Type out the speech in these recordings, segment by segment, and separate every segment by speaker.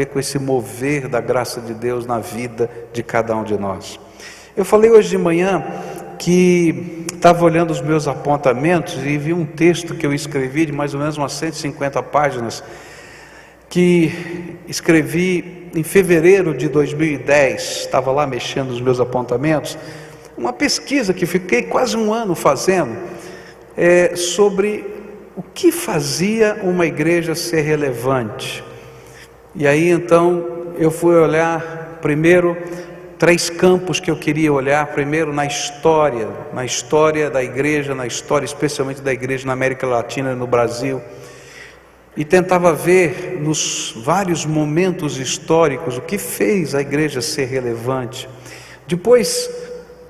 Speaker 1: com esse mover da graça de Deus na vida de cada um de nós. Eu falei hoje de manhã que estava olhando os meus apontamentos e vi um texto que eu escrevi de mais ou menos umas 150 páginas, que escrevi em fevereiro de 2010, estava lá mexendo nos meus apontamentos, uma pesquisa que fiquei quase um ano fazendo, sobre o que fazia uma igreja ser relevante. E aí então eu fui olhar primeiro 3 campos que eu queria olhar. Primeiro na história da igreja, na história especialmente da igreja na América Latina e no Brasil, e tentava ver nos vários momentos históricos o que fez a igreja ser relevante. Depois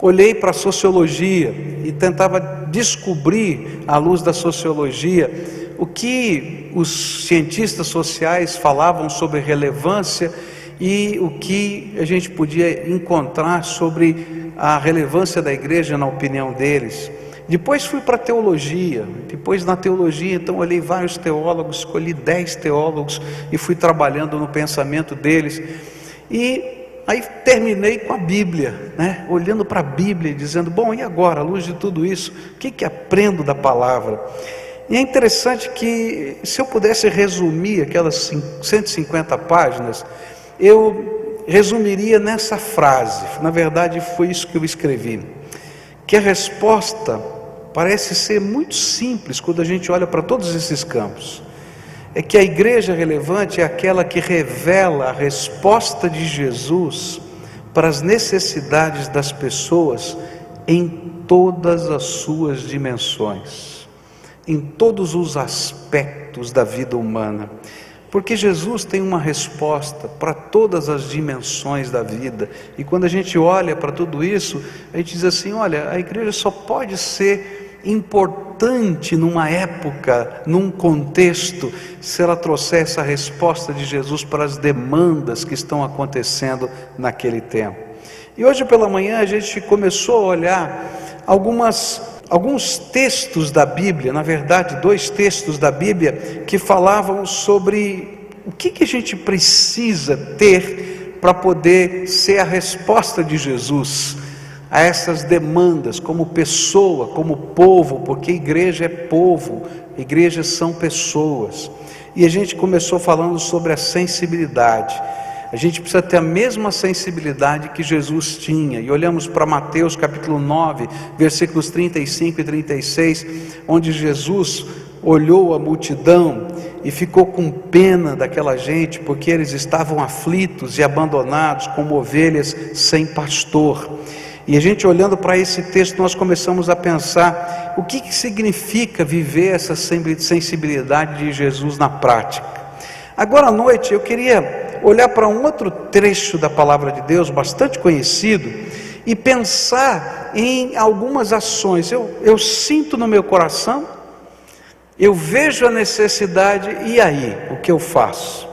Speaker 1: olhei para a sociologia e tentava descobrir, à luz da sociologia, o que os cientistas sociais falavam sobre relevância e o que a gente podia encontrar sobre a relevância da igreja na opinião deles. Depois fui para a teologia, depois na teologia então olhei vários teólogos, escolhi 10 teólogos e fui trabalhando no pensamento deles, e aí terminei com a Bíblia, olhando para a Bíblia e dizendo, bom, e agora, à luz de tudo isso, o que aprendo da palavra? E é interessante que, se eu pudesse resumir aquelas 150 páginas, eu resumiria nessa frase. Na verdade foi isso que eu escrevi, que a resposta parece ser muito simples quando a gente olha para todos esses campos. É que a igreja relevante é aquela que revela a resposta de Jesus para as necessidades das pessoas em todas as suas dimensões, em todos os aspectos da vida humana, porque Jesus tem uma resposta para todas as dimensões da vida. E quando a gente olha para tudo isso, a gente diz assim, olha, a igreja só pode ser importante numa época, num contexto, se ela trouxer essa resposta de Jesus para as demandas que estão acontecendo naquele tempo. E hoje pela manhã a gente começou a olhar alguns textos da Bíblia, na verdade 2 textos da Bíblia, que falavam sobre o que a gente precisa ter para poder ser a resposta de Jesus a essas demandas, como pessoa, como povo, porque igreja é povo, igrejas são pessoas. E a gente começou falando sobre a sensibilidade. A gente precisa ter a mesma sensibilidade que Jesus tinha, e olhamos para Mateus capítulo 9, versículos 35 e 36, onde Jesus olhou a multidão e ficou com pena daquela gente, porque eles estavam aflitos e abandonados como ovelhas sem pastor. E a gente olhando para esse texto, nós começamos a pensar o que significa viver essa sensibilidade de Jesus na prática. Agora à noite eu queria olhar para um outro trecho da palavra de Deus, bastante conhecido, e pensar em algumas ações. Eu sinto no meu coração, eu vejo a necessidade, e aí, o que eu faço?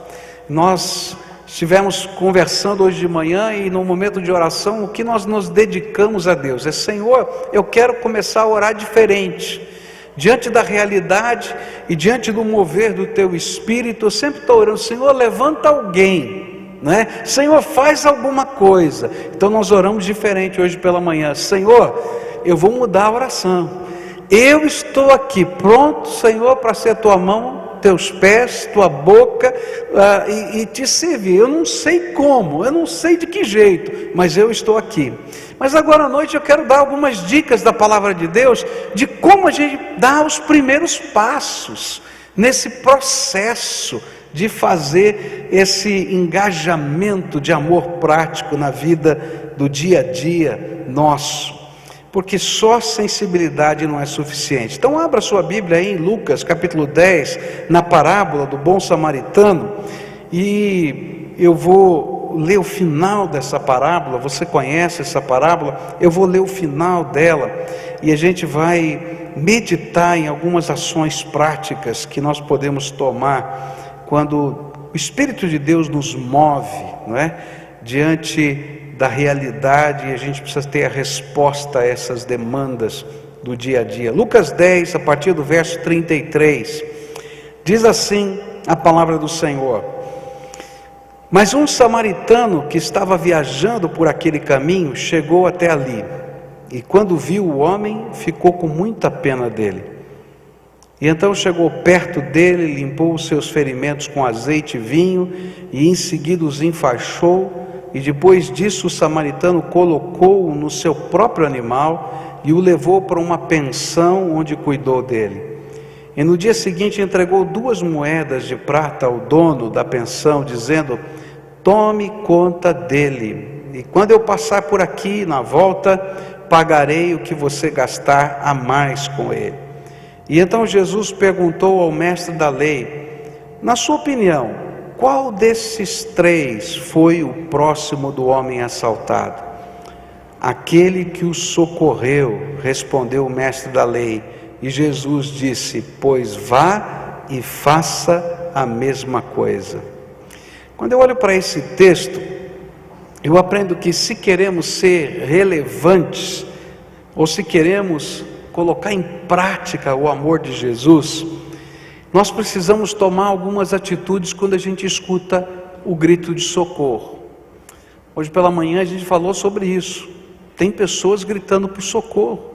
Speaker 1: Nós estivemos conversando hoje de manhã e no momento de oração, o que nós nos dedicamos a Deus é, Senhor, eu quero começar a orar diferente, diante da realidade e diante do mover do Teu Espírito. Eu sempre estou orando, Senhor, levanta alguém, Senhor, faz alguma coisa. Então nós oramos diferente hoje pela manhã, Senhor, eu vou mudar a oração, eu estou aqui pronto, Senhor, para ser Tua mão, Teus pés, Tua boca, e Te servir. Eu não sei como, eu não sei de que jeito, mas eu estou aqui. Mas agora à noite eu quero dar algumas dicas da palavra de Deus, de como a gente dá os primeiros passos nesse processo de fazer esse engajamento de amor prático na vida do dia a dia nosso. Porque só sensibilidade não é suficiente. Então abra sua Bíblia aí em Lucas capítulo 10, na parábola do bom samaritano, e eu vou ler o final dessa parábola. Você conhece essa parábola? Eu vou ler o final dela, e a gente vai meditar em algumas ações práticas que nós podemos tomar quando o Espírito de Deus nos move, diante da realidade, e a gente precisa ter a resposta a essas demandas do dia a dia. Lucas 10, a partir do verso 33, diz assim a palavra do Senhor: Mas um samaritano que estava viajando por aquele caminho chegou até ali, e quando viu o homem, ficou com muita pena dele. E então chegou perto dele, limpou os seus ferimentos com azeite e vinho, e em seguida os enfaixou, e depois disso o samaritano colocou-o no seu próprio animal e o levou para uma pensão onde cuidou dele. E no dia seguinte entregou 2 moedas de prata ao dono da pensão, dizendo: tome conta dele, e quando eu passar por aqui, na volta, pagarei o que você gastar a mais com ele. E então Jesus perguntou ao mestre da lei: na sua opinião, qual desses 3 foi o próximo do homem assaltado? Aquele que o socorreu, respondeu o mestre da lei. E Jesus disse: pois vá e faça a mesma coisa. Quando eu olho para esse texto, eu aprendo que se queremos ser relevantes, ou se queremos colocar em prática o amor de Jesus, nós precisamos tomar algumas atitudes quando a gente escuta o grito de socorro. Hoje pela manhã a gente falou sobre isso. Tem pessoas gritando por socorro.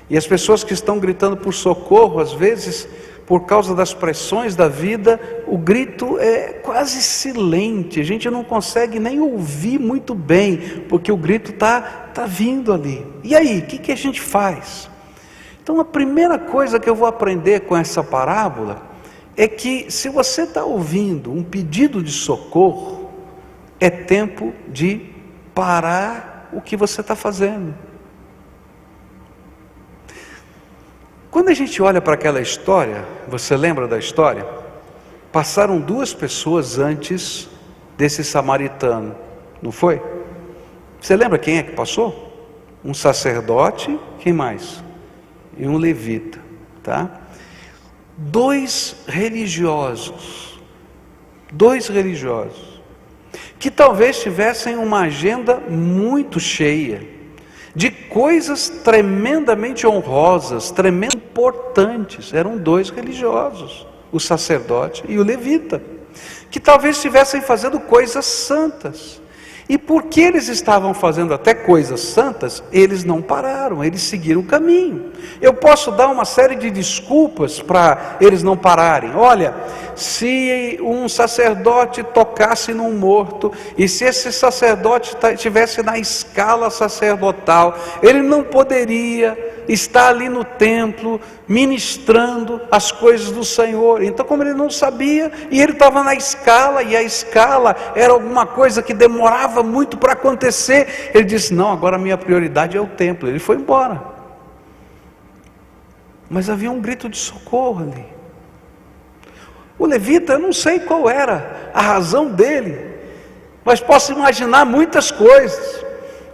Speaker 1: E as pessoas que estão gritando por socorro, às vezes, por causa das pressões da vida, o grito é quase silente. A gente não consegue nem ouvir muito bem, porque o grito está vindo ali. E aí, o que a gente faz? Então a primeira coisa que eu vou aprender com essa parábola é que se você está ouvindo um pedido de socorro, é tempo de parar o que você está fazendo. Quando a gente olha para aquela história, você lembra da história? Passaram 2 pessoas antes desse samaritano, não foi? Você lembra quem é que passou? Um sacerdote, quem mais? E um levita, tá? 2 religiosos, que talvez tivessem uma agenda muito cheia, de coisas tremendamente honrosas, tremendamente importantes. Eram 2 religiosos, o sacerdote e o levita, que talvez estivessem fazendo coisas santas. E porque eles estavam fazendo até coisas santas, eles não pararam, eles seguiram o caminho. Eu posso dar uma série de desculpas para eles não pararem. Olha, se um sacerdote tocasse num morto, e se esse sacerdote estivesse na escala sacerdotal, ele não poderia estar ali no templo, ministrando as coisas do Senhor. Então, como ele não sabia, e ele estava na escala, e a escala era alguma coisa que demorava muito para acontecer, ele disse: não, agora a minha prioridade é o templo. Ele foi embora. Mas havia um grito de socorro ali. O levita, eu não sei qual era a razão dele, mas posso imaginar muitas coisas.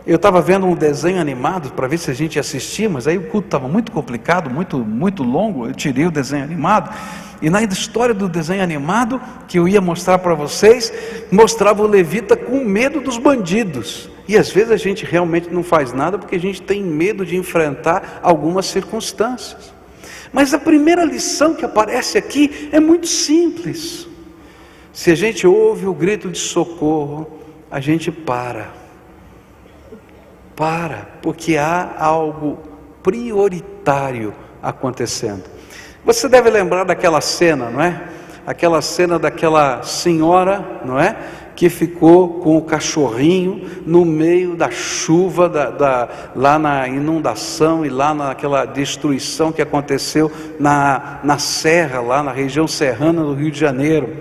Speaker 1: Eu estava vendo um desenho animado para ver se a gente ia assistir, mas aí o culto estava muito complicado, muito longo. Eu tirei o desenho animado, e na história do desenho animado que eu ia mostrar para vocês, mostrava o levita com medo dos bandidos. E às vezes a gente realmente não faz nada porque a gente tem medo de enfrentar algumas circunstâncias. Mas a primeira lição que aparece aqui é muito simples. Se a gente ouve o grito de socorro, a gente para, porque há algo prioritário acontecendo. Você deve lembrar daquela cena, não é? Aquela cena daquela senhora, não é? Que ficou com o cachorrinho no meio da chuva, lá na inundação e lá naquela destruição que aconteceu na serra, lá na região serrana do Rio de Janeiro.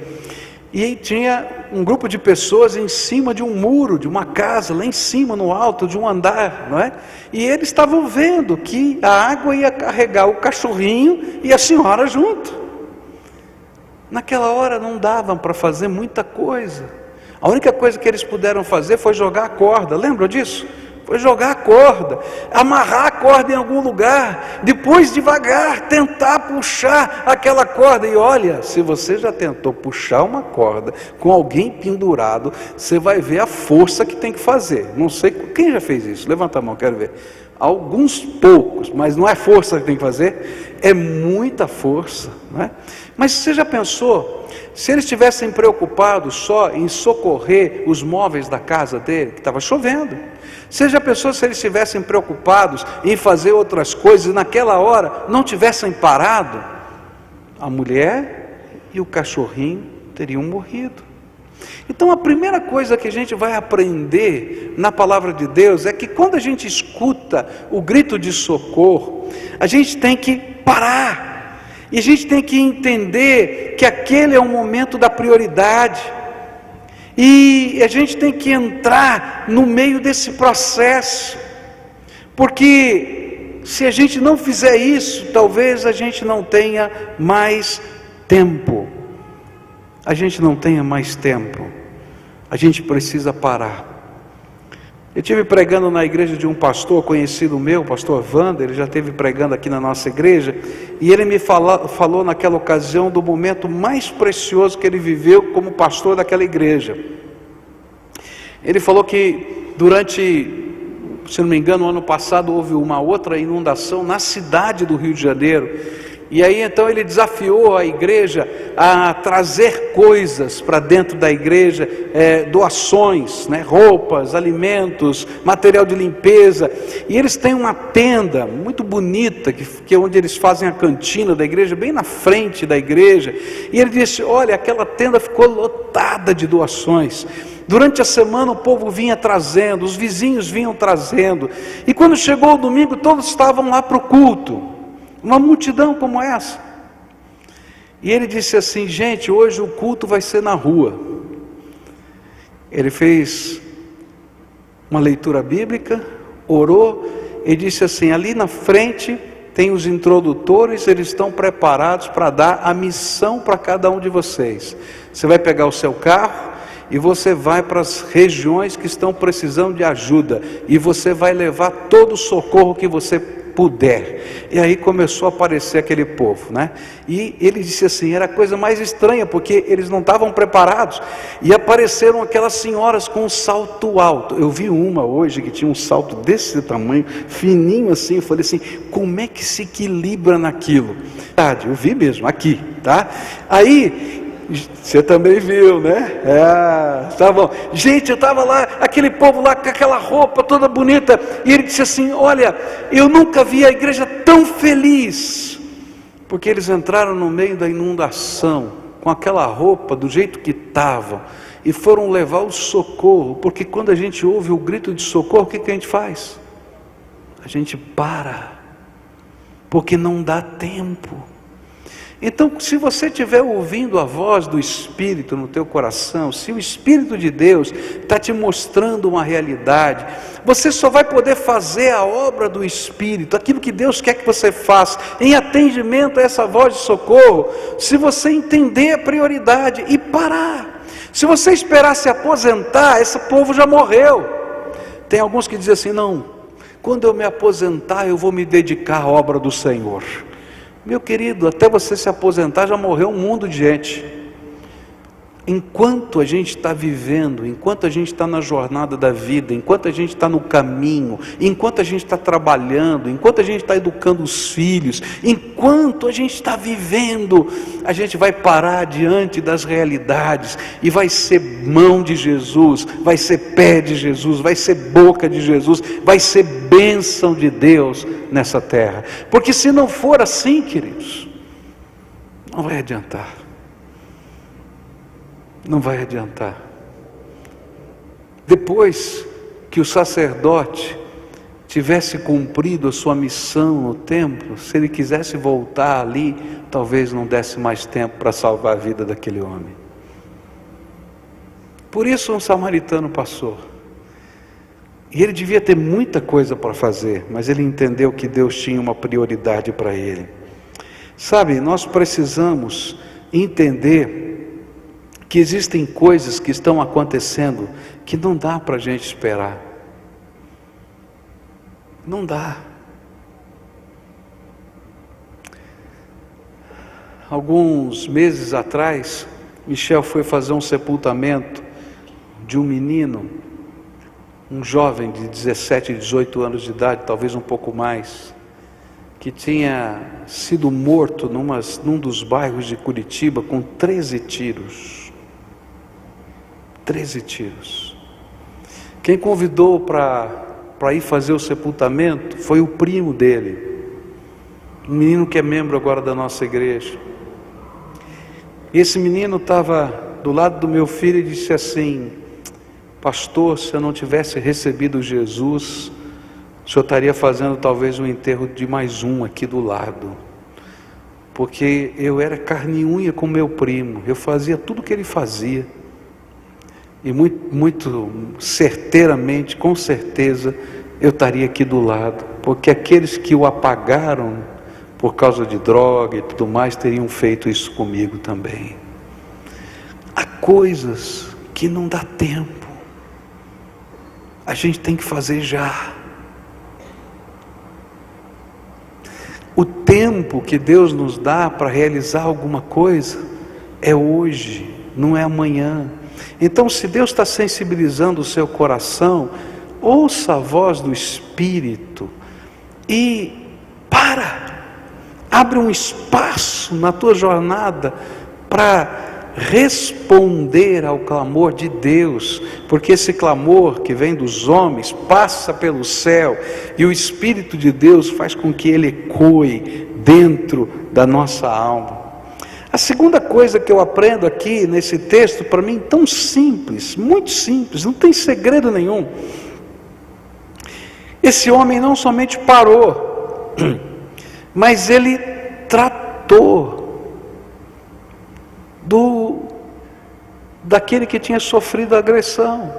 Speaker 1: E aí tinha um grupo de pessoas em cima de um muro, de uma casa, lá em cima, no alto de um andar, não é? E eles estavam vendo que a água ia carregar o cachorrinho e a senhora junto. Naquela hora não dava para fazer muita coisa. A única coisa que eles puderam fazer foi jogar a corda. Lembra disso? Foi jogar a corda, amarrar a corda em algum lugar, depois devagar tentar puxar aquela corda. E olha, se você já tentou puxar uma corda com alguém pendurado, você vai ver a força que tem que fazer. Não sei quem já fez isso, levanta a mão, quero ver. Alguns poucos, mas não é força que tem que fazer, é muita força, não é? Mas você já pensou se eles estivessem preocupados só em socorrer os móveis da casa dele, que estava chovendo, se eles estivessem preocupados em fazer outras coisas, e naquela hora não tivessem parado, a mulher e o cachorrinho teriam morrido. Então a primeira coisa que a gente vai aprender na palavra de Deus é que quando a gente escuta o grito de socorro, a gente tem que parar, e a gente tem que entender que aquele é o momento da prioridade, e a gente tem que entrar no meio desse processo, porque se a gente não fizer isso, talvez a gente não tenha mais tempo. A gente não tenha mais tempo, a gente precisa parar. Eu estive pregando na igreja de um pastor conhecido meu, o pastor Wander, ele já esteve pregando aqui na nossa igreja, e ele me falou naquela ocasião do momento mais precioso que ele viveu como pastor daquela igreja. Ele falou que durante, se não me engano, o ano passado houve uma outra inundação na cidade do Rio de Janeiro, e aí então ele desafiou a igreja a trazer coisas para dentro da igreja, doações, roupas, alimentos, material de limpeza, e eles têm uma tenda muito bonita, que é onde eles fazem a cantina da igreja, bem na frente da igreja, e ele disse, olha, aquela tenda ficou lotada de doações. Durante a semana o povo vinha trazendo, os vizinhos vinham trazendo, e quando chegou o domingo todos estavam lá para o culto, uma multidão como essa. E ele disse assim, gente, hoje o culto vai ser na rua. Ele fez uma leitura bíblica, orou, e disse assim, ali na frente tem os introdutores, eles estão preparados para dar a missão para cada um de vocês. Você vai pegar o seu carro e você vai para as regiões que estão precisando de ajuda, e você vai levar todo o socorro que você puder. E aí começou a aparecer aquele povo, E ele disse assim, era a coisa mais estranha, porque eles não estavam preparados, e apareceram aquelas senhoras com um salto alto. Eu vi uma hoje que tinha um salto desse tamanho, fininho assim, eu falei assim, como é que se equilibra naquilo? Eu vi mesmo, aqui, Aí, você também viu, tá bom. Gente, eu estava lá, aquele povo lá com aquela roupa toda bonita, e ele disse assim, olha, eu nunca vi a igreja tão feliz, porque eles entraram no meio da inundação, com aquela roupa do jeito que estavam, e foram levar o socorro, porque quando a gente ouve o grito de socorro, o que a gente faz? A gente para, porque não dá tempo. Então, se você estiver ouvindo a voz do Espírito no teu coração, se o Espírito de Deus está te mostrando uma realidade, você só vai poder fazer a obra do Espírito, aquilo que Deus quer que você faça, em atendimento a essa voz de socorro, se você entender a prioridade e parar. Se você esperar se aposentar, esse povo já morreu. Tem alguns que dizem assim, não, quando eu me aposentar eu vou me dedicar à obra do Senhor. Meu querido, até você se aposentar já morreu um mundo de gente. Enquanto a gente está vivendo, enquanto a gente está na jornada da vida, enquanto a gente está no caminho, enquanto a gente está trabalhando, enquanto a gente está educando os filhos, enquanto a gente está vivendo, a gente vai parar diante das realidades e vai ser mão de Jesus, vai ser pé de Jesus, vai ser boca de Jesus, vai ser bênção de Deus nessa terra. Porque se não for assim, queridos, não vai adiantar. Não vai adiantar. Depois que o sacerdote tivesse cumprido a sua missão no templo, se ele quisesse voltar ali, talvez não desse mais tempo para salvar a vida daquele homem. Por isso um samaritano passou. E ele devia ter muita coisa para fazer, mas ele entendeu que Deus tinha uma prioridade para ele. Sabe, nós precisamos entender que existem coisas que estão acontecendo que não dá para a gente esperar. Não dá. Alguns meses atrás, Michel foi fazer um sepultamento de um menino, um jovem de 17, 18 anos de idade, talvez um pouco mais. que tinha sido morto num dos bairros de Curitiba com 13 tiros. 13 tiros. Quem convidou para ir fazer o sepultamento foi o primo dele, um menino que é membro agora da nossa igreja. Esse menino estava do lado do meu filho e disse assim: pastor, se eu não tivesse recebido Jesus, o senhor estaria fazendo talvez um enterro de mais um aqui do lado, porque eu era carne e unha com meu primo, eu fazia tudo o que ele fazia, e muito certeiramente, com certeza, eu estaria aqui do lado, porque aqueles que o apagaram por causa de droga e tudo mais, teriam feito isso comigo também. Há coisas que não dá tempo, a gente tem que fazer já. O tempo que Deus nos dá para realizar alguma coisa é hoje, não é amanhã. Então, se Deus está sensibilizando o seu coração, ouça a voz do Espírito e abre um espaço na tua jornada para responder ao clamor de Deus, porque esse clamor que vem dos homens passa pelo céu e o Espírito de Deus faz com que ele ecoe dentro da nossa alma. A segunda coisa que eu aprendo aqui nesse texto, para mim tão simples, muito simples, não tem segredo nenhum. Esse homem não somente parou, mas ele tratou daquele que tinha sofrido a agressão.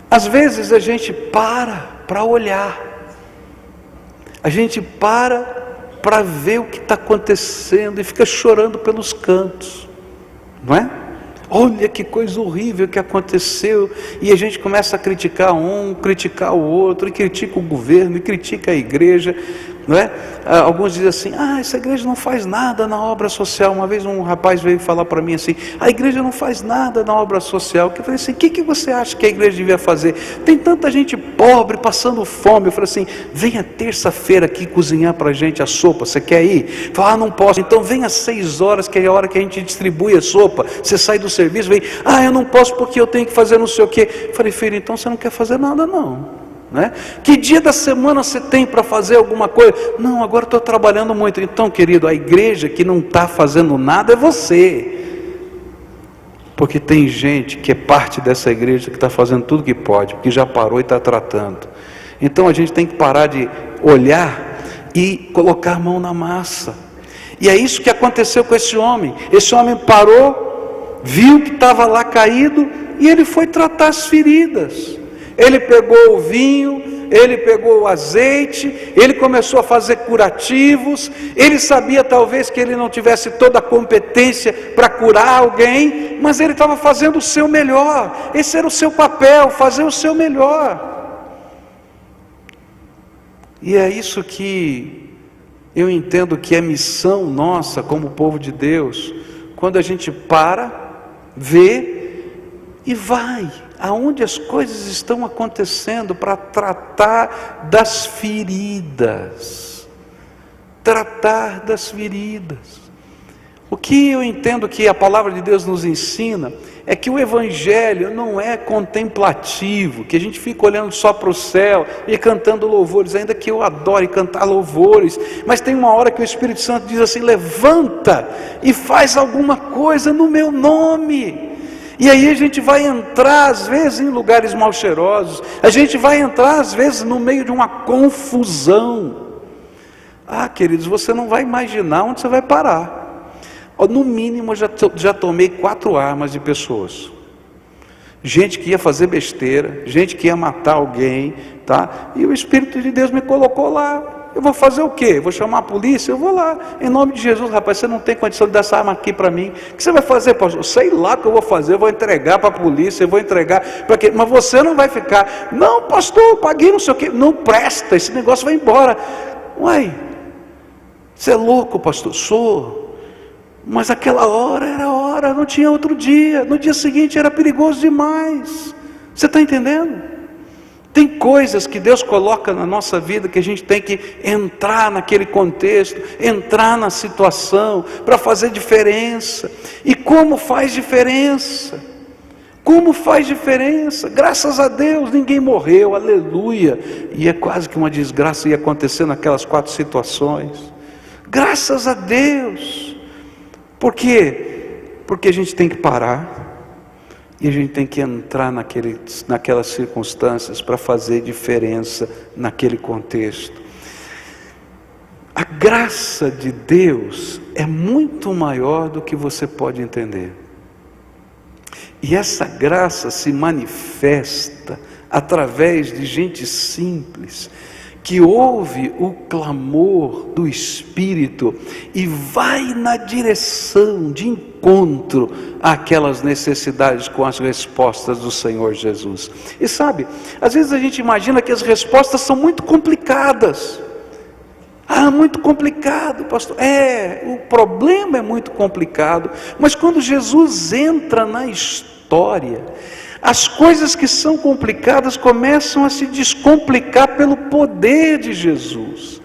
Speaker 1: Às vezes a gente para olhar, a gente para ver o que está acontecendo e fica chorando pelos cantos, não é? Olha que coisa horrível que aconteceu, e a gente começa a criticar um, criticar o outro, e critica o governo, e critica a igreja, não é? Alguns dizem assim: essa igreja não faz nada na obra social. Uma vez um rapaz veio falar para mim assim: a igreja não faz nada na obra social. Eu falei assim: o que você acha que a igreja devia fazer? Tem tanta gente pobre, passando fome. Eu falei assim: venha terça-feira aqui cozinhar para a gente a sopa, você quer ir? Falei: não posso. Então venha às 6 horas, que é a hora que a gente distribui a sopa. Você sai do serviço, vem: eu não posso porque eu tenho que fazer não sei o quê. Eu falei: filho, então você não quer fazer nada não. Que dia da semana você tem para fazer alguma coisa? Não, agora estou trabalhando muito. Então, querido, a igreja que não está fazendo nada é você, porque tem gente que é parte dessa igreja que está fazendo tudo que pode, que já parou e está tratando. Então a gente tem que parar de olhar e colocar a mão na massa. E é isso que aconteceu com esse homem. Esse homem parou, viu que estava lá caído, e ele foi tratar as feridas. Ele pegou o vinho, ele pegou o azeite, ele começou a fazer curativos. Ele sabia talvez que ele não tivesse toda a competência para curar alguém, mas ele estava fazendo o seu melhor. Esse era o seu papel, fazer o seu melhor. E é isso que eu entendo que é missão nossa como povo de Deus, quando a gente vê e vai aonde as coisas estão acontecendo para tratar das feridas. Tratar das feridas. O que eu entendo que a palavra de Deus nos ensina é que o evangelho não é contemplativo, que a gente fica olhando só para o céu e cantando louvores, ainda que eu adore cantar louvores, mas tem uma hora que o Espírito Santo diz assim: levanta e faz alguma coisa no meu nome. E aí a gente vai entrar às vezes em lugares mal cheirosos, a gente vai entrar às vezes no meio de uma confusão. Queridos, você não vai imaginar onde você vai parar. No mínimo eu já tomei 4 armas de pessoas. Gente que ia fazer besteira, gente que ia matar alguém, tá? E o Espírito de Deus me colocou lá. Eu vou fazer o quê? Vou chamar a polícia? Eu vou lá, em nome de Jesus. Rapaz, você não tem condição de dar essa arma aqui para mim. O que você vai fazer, pastor? Sei lá o que eu vou fazer. Eu vou entregar para a polícia, eu vou entregar para quê? Mas você não vai ficar. Não, pastor, eu paguei não sei o quê. Não presta, esse negócio vai embora. Uai, você é louco, pastor? Sou. Mas aquela hora era hora, não tinha outro dia. No dia seguinte era perigoso demais. Você está entendendo? Tem coisas que Deus coloca na nossa vida que a gente tem que entrar naquele contexto, entrar na situação para fazer diferença. E como faz diferença? Como faz diferença? Graças a Deus ninguém morreu, aleluia. E é quase que uma desgraça ia acontecer naquelas 4 situações. Graças a Deus. Por quê? Porque a gente tem que parar. E a gente tem que entrar naquelas circunstâncias para fazer diferença naquele contexto. A graça de Deus é muito maior do que você pode entender. E essa graça se manifesta através de gente simples, que ouve o clamor do Espírito e vai na direção de encontro àquelas necessidades com as respostas do Senhor Jesus. E sabe, às vezes a gente imagina que as respostas são muito complicadas. Muito complicado, pastor. O problema é muito complicado, mas quando Jesus entra na história, as coisas que são complicadas começam a se descomplicar pelo poder de Jesus.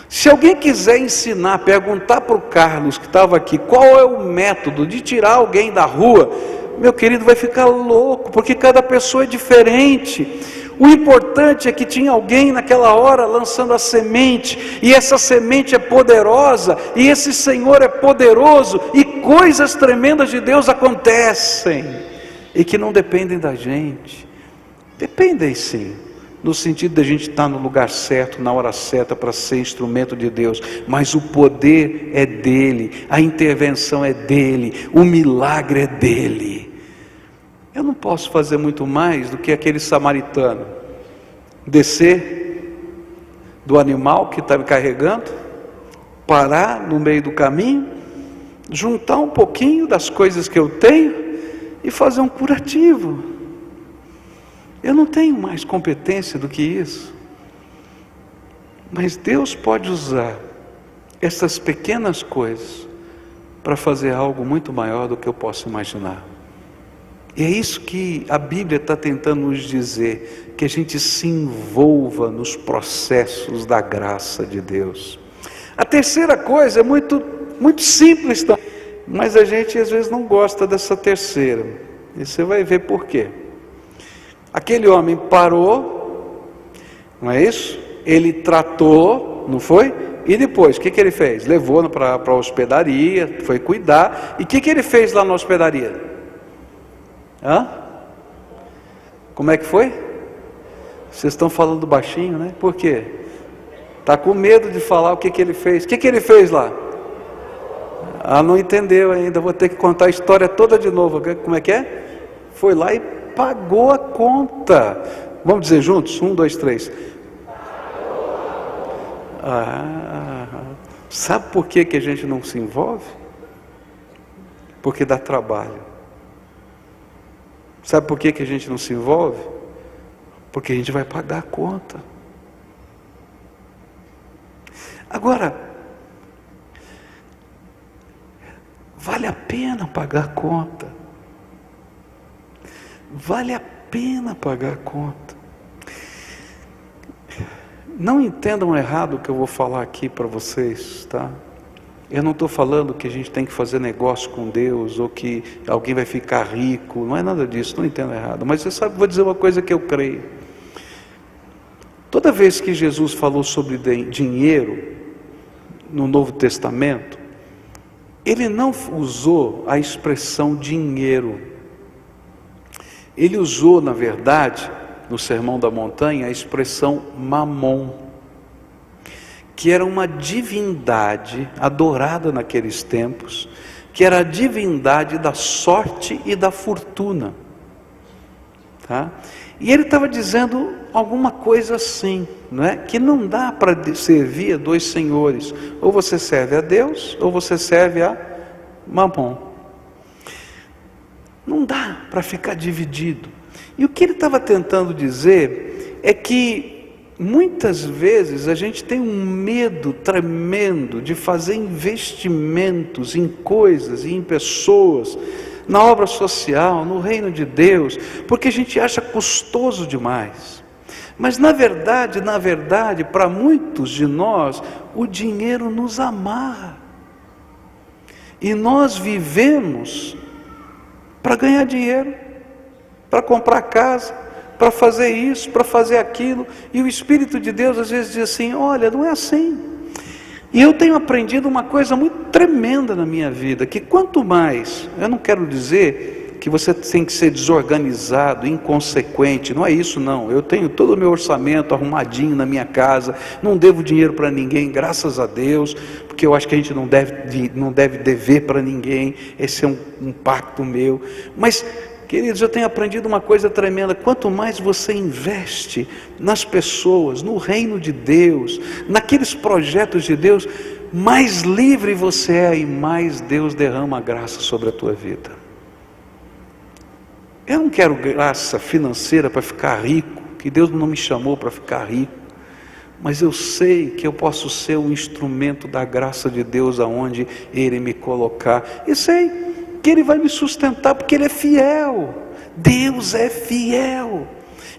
Speaker 1: Se alguém quiser ensinar, perguntar para o Carlos que estava aqui, qual é o método de tirar alguém da rua, meu querido, vai ficar louco, porque cada pessoa é diferente. O importante é que tinha alguém naquela hora lançando a semente, e essa semente é poderosa, e esse Senhor é poderoso, e coisas tremendas de Deus acontecem. E que não dependem da gente. Dependem sim, no sentido de a gente estar no lugar certo, na hora certa, para ser instrumento de Deus. Mas o poder é dele, a intervenção é dele, o milagre é dele. Eu não posso fazer muito mais do que aquele samaritano. Descer do animal que está me carregando, parar no meio do caminho, juntar um pouquinho das coisas que eu tenho, e fazer um curativo. Eu não tenho mais competência do que isso. Mas Deus pode usar essas pequenas coisas para fazer algo muito maior do que eu posso imaginar. E é isso que a Bíblia está tentando nos dizer, que a gente se envolva nos processos da graça de Deus. A terceira coisa é muito simples também, mas a gente às vezes não gosta dessa terceira, e você vai ver por quê. Aquele homem parou, não é isso? Ele tratou, não foi? E depois, o que ele fez? Levou para a hospedaria, foi cuidar. E o que ele fez lá na hospedaria? Como é que foi? Vocês estão falando baixinho, né? Por quê? Está com medo de falar o que ele fez. O que ele fez lá? Não entendeu ainda, vou ter que contar a história toda de novo. Como é que é? Foi lá e pagou a conta. Vamos dizer juntos? 1, 2, 3. Sabe por que a gente não se envolve? Porque dá trabalho. Sabe por que a gente não se envolve? Porque a gente vai pagar a conta. Agora, vale a pena pagar a conta. Vale a pena pagar a conta. Não entendam errado o que eu vou falar aqui para vocês, tá? Eu não estou falando que a gente tem que fazer negócio com Deus, ou que alguém vai ficar rico, não é nada disso, não entendo errado. Mas você sabe, vou dizer uma coisa que eu creio. Toda vez que Jesus falou sobre dinheiro, no Novo Testamento, ele não usou a expressão dinheiro. Ele usou, na verdade, no Sermão da Montanha, a expressão mamon, que era uma divindade adorada naqueles tempos, que era a divindade da sorte e da fortuna. Tá? E ele estava dizendo alguma coisa assim, não é? Que não dá para servir a dois senhores. Ou você serve a Deus, ou você serve a mamon. Não dá para ficar dividido. E o que ele estava tentando dizer é que muitas vezes a gente tem um medo tremendo de fazer investimentos em coisas e em pessoas, na obra social, no reino de Deus, porque a gente acha custoso demais. Mas na verdade, para muitos de nós, o dinheiro nos amarra. E nós vivemos para ganhar dinheiro, para comprar casa, para fazer isso, para fazer aquilo. E o Espírito de Deus às vezes diz assim: olha, não é assim. E eu tenho aprendido uma coisa muito tremenda na minha vida, que quanto mais, eu não quero dizer que você tem que ser desorganizado, inconsequente, não é isso não. Eu tenho todo o meu orçamento arrumadinho na minha casa, não devo dinheiro para ninguém, graças a Deus, porque eu acho que a gente não deve dever para ninguém, esse é um pacto meu. Mas, queridos, eu tenho aprendido uma coisa tremenda: quanto mais você investe nas pessoas, no reino de Deus, naqueles projetos de Deus, mais livre você é e mais Deus derrama graça sobre a tua vida. Eu não quero graça financeira para ficar rico, que Deus não me chamou para ficar rico, mas eu sei que eu posso ser um instrumento da graça de Deus aonde Ele me colocar, e sei que Ele vai me sustentar, porque Ele é fiel. Deus é fiel.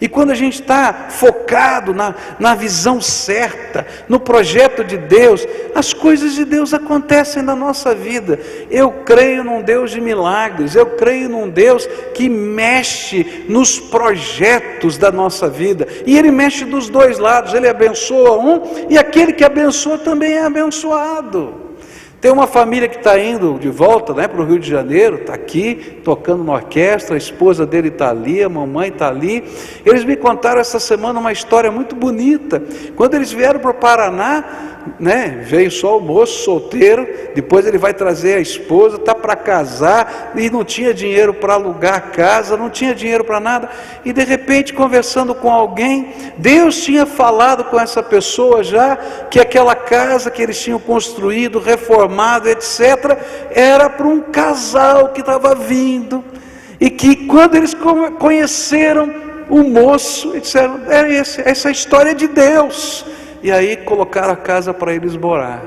Speaker 1: E quando a gente está focado na visão certa, no projeto de Deus, as coisas de Deus acontecem na nossa vida. Eu creio num Deus de milagres, eu creio num Deus que mexe nos projetos da nossa vida, e Ele mexe dos dois lados. Ele abençoa um, e aquele que abençoa também é abençoado. Tem uma família que está indo de volta, para o Rio de Janeiro, está aqui, tocando na orquestra, a esposa dele está ali, a mamãe está ali. Eles me contaram essa semana uma história muito bonita. Quando eles vieram para o Paraná, veio só o moço solteiro, depois ele vai trazer a esposa, está para casar, e não tinha dinheiro para alugar a casa, não tinha dinheiro para nada, e de repente, conversando com alguém, Deus tinha falado com essa pessoa já, que aquela casa que eles tinham construído, reformado, etc., era para um casal que estava vindo, e que quando eles conheceram o moço, eles disseram: essa história é de Deus. E aí colocaram a casa para eles morar,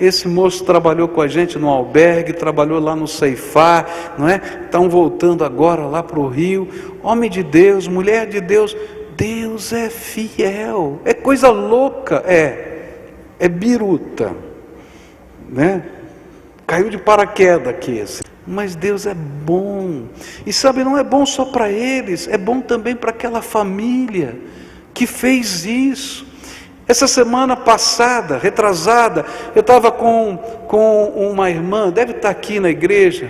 Speaker 1: Esse moço trabalhou com a gente no albergue, trabalhou lá no Ceifar, Estão voltando agora lá para o Rio. Homem de Deus, mulher de Deus, Deus é fiel. É coisa louca, é biruta, Caiu de paraquedas aqui, mas Deus é bom. E sabe, não é bom só para eles, é bom também para aquela família que fez isso. Essa semana passada, retrasada, eu estava com uma irmã, deve estar aqui na igreja,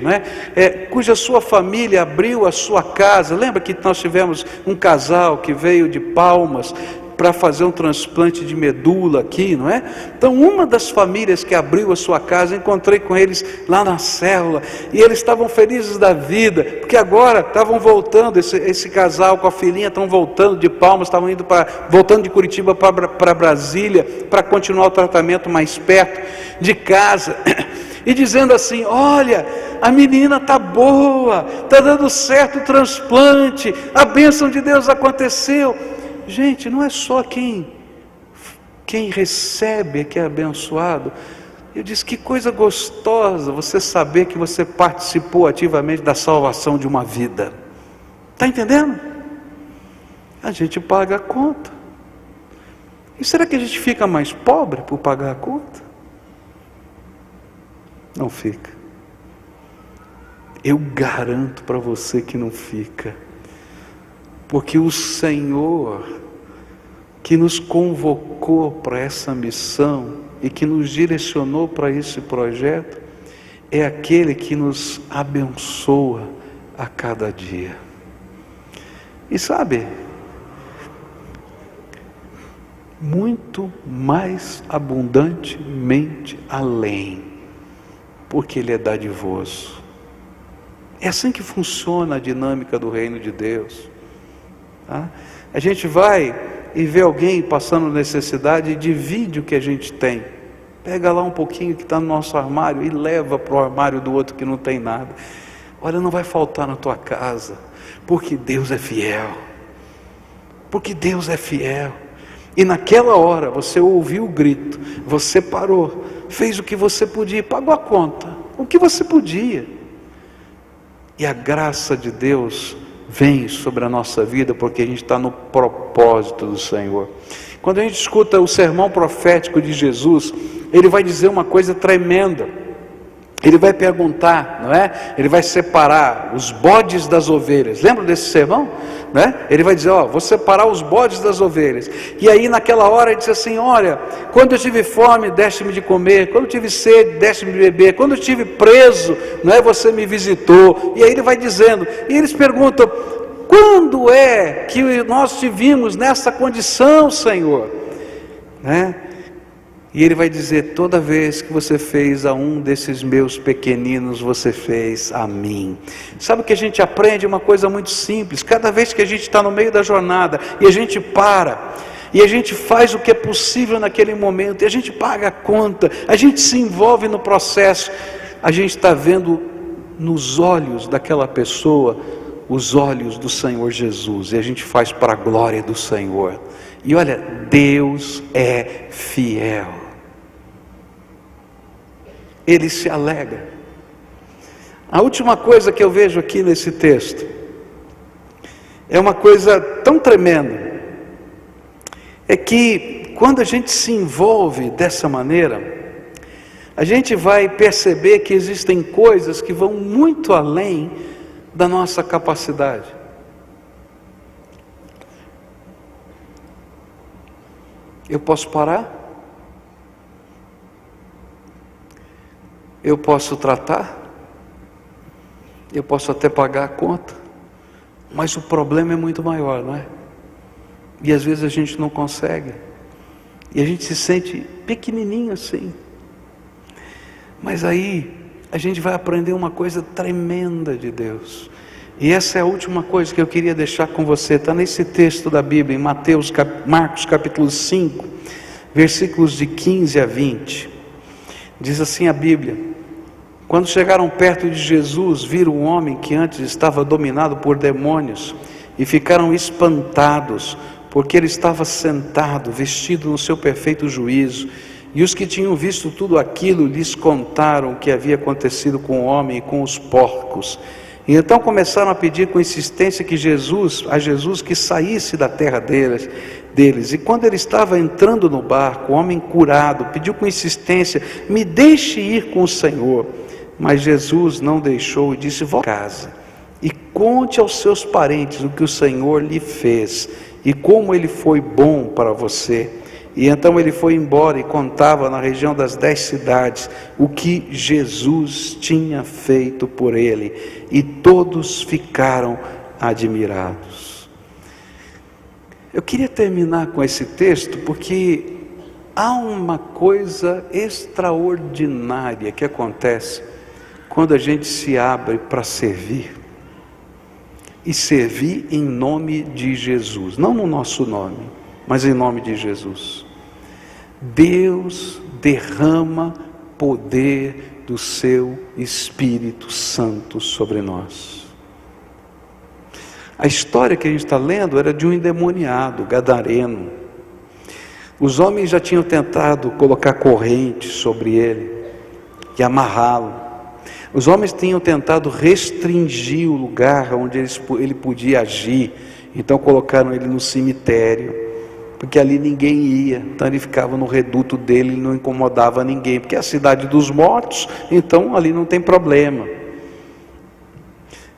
Speaker 1: cuja sua família abriu a sua casa. Lembra que nós tivemos um casal que veio de Palmas para fazer um transplante de medula aqui, Então, uma das famílias que abriu a sua casa, encontrei com eles lá na célula, e eles estavam felizes da vida, porque agora estavam voltando, esse casal com a filhinha, estão voltando de Palmas, estavam voltando de Curitiba para Brasília, para continuar o tratamento mais perto de casa, e dizendo assim: olha, a menina está boa, está dando certo o transplante, a bênção de Deus aconteceu. Gente, não é só quem recebe que é abençoado. Eu disse: que coisa gostosa você saber que você participou ativamente da salvação de uma vida. Está entendendo? A gente paga a conta. E será que a gente fica mais pobre por pagar a conta? Não fica. Eu garanto para você que não fica. Porque o Senhor, que nos convocou para essa missão e que nos direcionou para esse projeto, é aquele que nos abençoa a cada dia. E sabe, muito mais abundantemente além, porque Ele é dadivoso. É assim que funciona a dinâmica do reino de Deus. A gente vai e vê alguém passando necessidade e divide o que a gente tem. Pega lá um pouquinho que está no nosso armário e leva para o armário do outro que não tem nada. Olha, não vai faltar na tua casa, porque Deus é fiel. Porque Deus é fiel. E naquela hora você ouviu o grito, você parou, fez o que você podia, pagou a conta, o que você podia. E a graça de Deus vem sobre a nossa vida, porque a gente está no propósito do Senhor. Quando a gente escuta o sermão profético de Jesus, ele vai dizer uma coisa tremenda. Ele vai perguntar, não é? Ele vai separar os bodes das ovelhas. Lembra desse sermão? Não é? Ele vai dizer, vou separar os bodes das ovelhas. E aí naquela hora ele diz assim, olha, quando eu tive fome, deste-me de comer. Quando eu tive sede, deste-me de beber. Quando eu estive preso, não é? Você me visitou. E aí ele vai dizendo, e eles perguntam, quando é que nós te vimos nessa condição, Senhor? Né? E ele vai dizer, toda vez que você fez a um desses meus pequeninos, você fez a mim. Sabe o que a gente aprende? Uma coisa muito simples. Cada vez que a gente está no meio da jornada, e a gente para, e a gente faz o que é possível naquele momento, e a gente paga a conta, a gente se envolve no processo, a gente está vendo nos olhos daquela pessoa, os olhos do Senhor Jesus, e a gente faz para a glória do Senhor. E olha, Deus é fiel. Ele se alegra. A última coisa que eu vejo aqui nesse texto é uma coisa tão tremenda, é que quando a gente se envolve dessa maneira, a gente vai perceber que existem coisas que vão muito além da nossa capacidade. Eu posso parar? Eu posso tratar? Eu posso até pagar a conta, mas o problema é muito maior, não é? E às vezes a gente não consegue, e a gente se sente pequenininho assim. Mas aí a gente vai aprender uma coisa tremenda de Deus. E essa é a última coisa que eu queria deixar com você. Está nesse texto da Bíblia, em Marcos capítulo 5, versículos de 15 a 20. Diz assim a Bíblia: quando chegaram perto de Jesus, viram um homem que antes estava dominado por demônios, e ficaram espantados, porque ele estava sentado, vestido no seu perfeito juízo. E os que tinham visto tudo aquilo lhes contaram o que havia acontecido com o homem e com os porcos. E então começaram a pedir com insistência a Jesus que saísse da terra deles. E quando ele estava entrando no barco, o homem curado pediu com insistência: me deixe ir com o Senhor. Mas Jesus não deixou e disse: volte a casa e conte aos seus parentes o que o Senhor lhe fez e como ele foi bom para você. E então ele foi embora e contava na região das 10 cidades o que Jesus tinha feito por ele, e todos ficaram admirados. Eu queria terminar com esse texto porque há uma coisa extraordinária que acontece quando a gente se abre para servir, e servir em nome de Jesus, não no nosso nome, mas em nome de Jesus. Deus derrama poder do seu Espírito Santo sobre nós. A história que a gente está lendo era de um endemoniado, gadareno. Os homens já tinham tentado colocar correntes sobre ele e amarrá-lo. Os homens tinham tentado restringir o lugar onde ele podia agir. Então colocaram ele no cemitério, porque ali ninguém ia. Então ele ficava no reduto dele e não incomodava ninguém, porque é a cidade dos mortos, então ali não tem problema.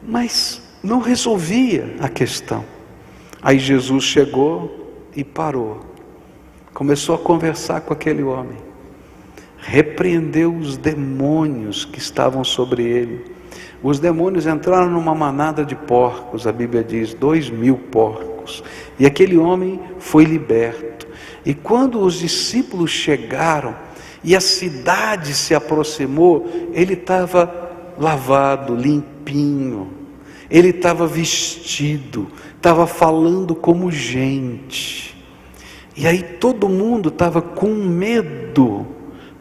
Speaker 1: Mas não resolvia a questão. Aí Jesus chegou e parou, começou a conversar com aquele homem, repreendeu os demônios que estavam sobre ele. Os demônios entraram numa manada de porcos, a Bíblia diz, 2.000 porcos, e aquele homem foi liberto. E quando os discípulos chegaram e a cidade se aproximou, ele estava lavado, limpinho, ele estava vestido, estava falando como gente. E aí todo mundo estava com medo,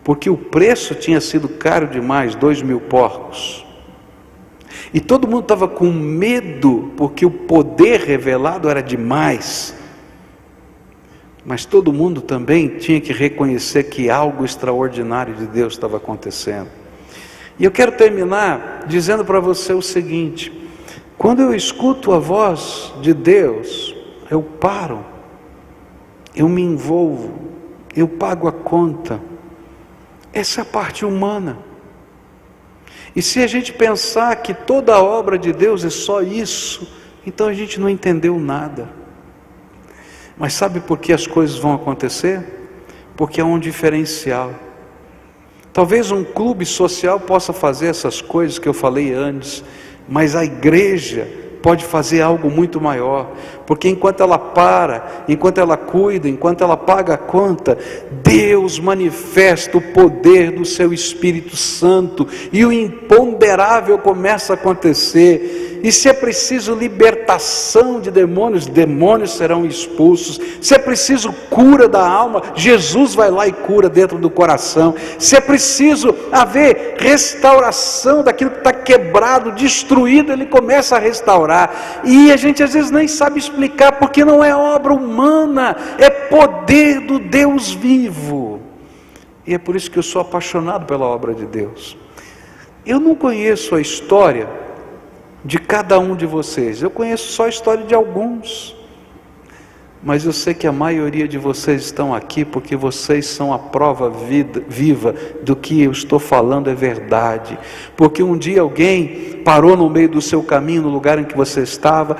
Speaker 1: porque o preço tinha sido caro demais, 2.000 porcos. E todo mundo estava com medo, porque o poder revelado era demais. Mas todo mundo também tinha que reconhecer que algo extraordinário de Deus estava acontecendo. E eu quero terminar dizendo para você o seguinte: Quando eu escuto a voz de Deus, eu paro, eu me envolvo, eu pago a conta. Essa é a parte humana. E se a gente pensar que toda a obra de Deus é só isso, então a gente não entendeu nada. Mas sabe por que as coisas vão acontecer? Porque há um diferencial. Talvez um clube social possa fazer essas coisas que eu falei antes, mas a igreja pode fazer algo muito maior, porque enquanto ela para, enquanto ela cuida, enquanto ela paga a conta, Deus manifesta o poder do seu Espírito Santo, e o imponderável começa a acontecer. E se é preciso libertação de demônios, demônios serão expulsos. Se é preciso cura da alma, Jesus vai lá e cura dentro do coração. Se é preciso haver restauração daquilo que está quebrado, destruído, Ele começa a restaurar. E a gente às vezes nem sabe explicar, porque não é obra humana, é poder do Deus vivo. E é por isso que eu sou apaixonado pela obra de Deus. Eu não conheço a história de cada um de vocês, eu conheço só a história de alguns, mas eu sei que a maioria de vocês estão aqui porque vocês são a prova viva do que eu estou falando é verdade, porque um dia alguém parou no meio do seu caminho, no lugar em que você estava,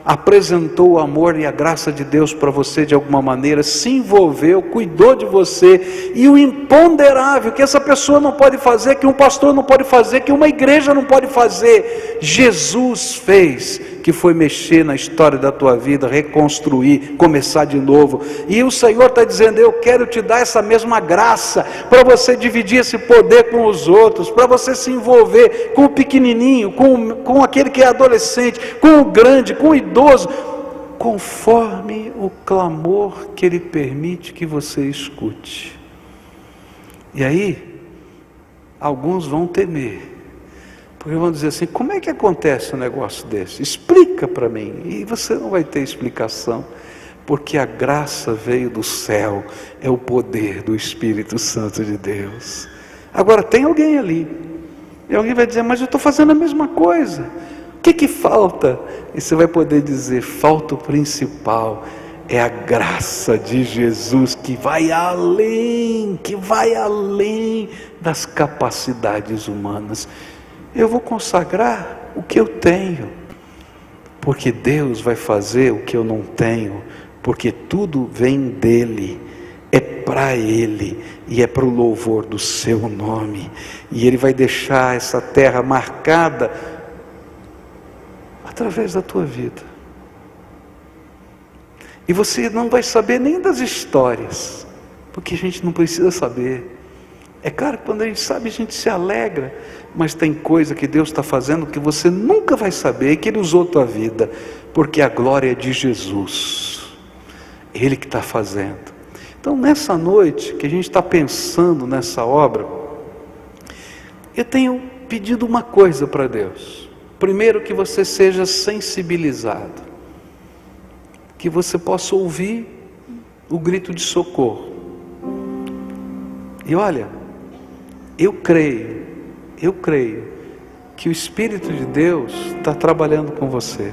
Speaker 1: apresentou o amor e a graça de Deus para você de alguma maneira, se envolveu, cuidou de você, e o imponderável que essa pessoa não pode fazer, que um pastor não pode fazer, que uma igreja não pode fazer, Jesus fez, que foi mexer na história da tua vida, reconstruir, começar de novo. E o Senhor está dizendo: eu quero te dar essa mesma graça, para você dividir esse poder com os outros, para você se envolver com o pequenininho, com aquele que é adolescente, com o grande, com o idoso, conforme o clamor que Ele permite que você escute. E aí, alguns vão temer, porque vão dizer assim: como é que acontece um negócio desse? Explica para mim. E você não vai ter explicação, porque a graça veio do céu, é o poder do Espírito Santo de Deus. Agora tem alguém ali, e alguém vai dizer: mas eu estou fazendo a mesma coisa, o que falta? E você vai poder dizer: falta o principal, é a graça de Jesus, que vai além das capacidades humanas. Eu vou consagrar o que eu tenho, porque Deus vai fazer o que eu não tenho, porque tudo vem dEle, é para Ele, e é para o louvor do seu nome, e Ele vai deixar essa terra marcada através da tua vida, e você não vai saber nem das histórias, porque a gente não precisa saber. É claro que quando a gente sabe, a gente se alegra, mas tem coisa que Deus está fazendo que você nunca vai saber, que Ele usou a tua vida, porque a glória é de Jesus, Ele que está fazendo. Então nessa noite, que a gente está pensando nessa obra, eu tenho pedido uma coisa para Deus. Primeiro, que você seja sensibilizado, que você possa ouvir o grito de socorro. E olha, eu creio que o Espírito de Deus está trabalhando com você.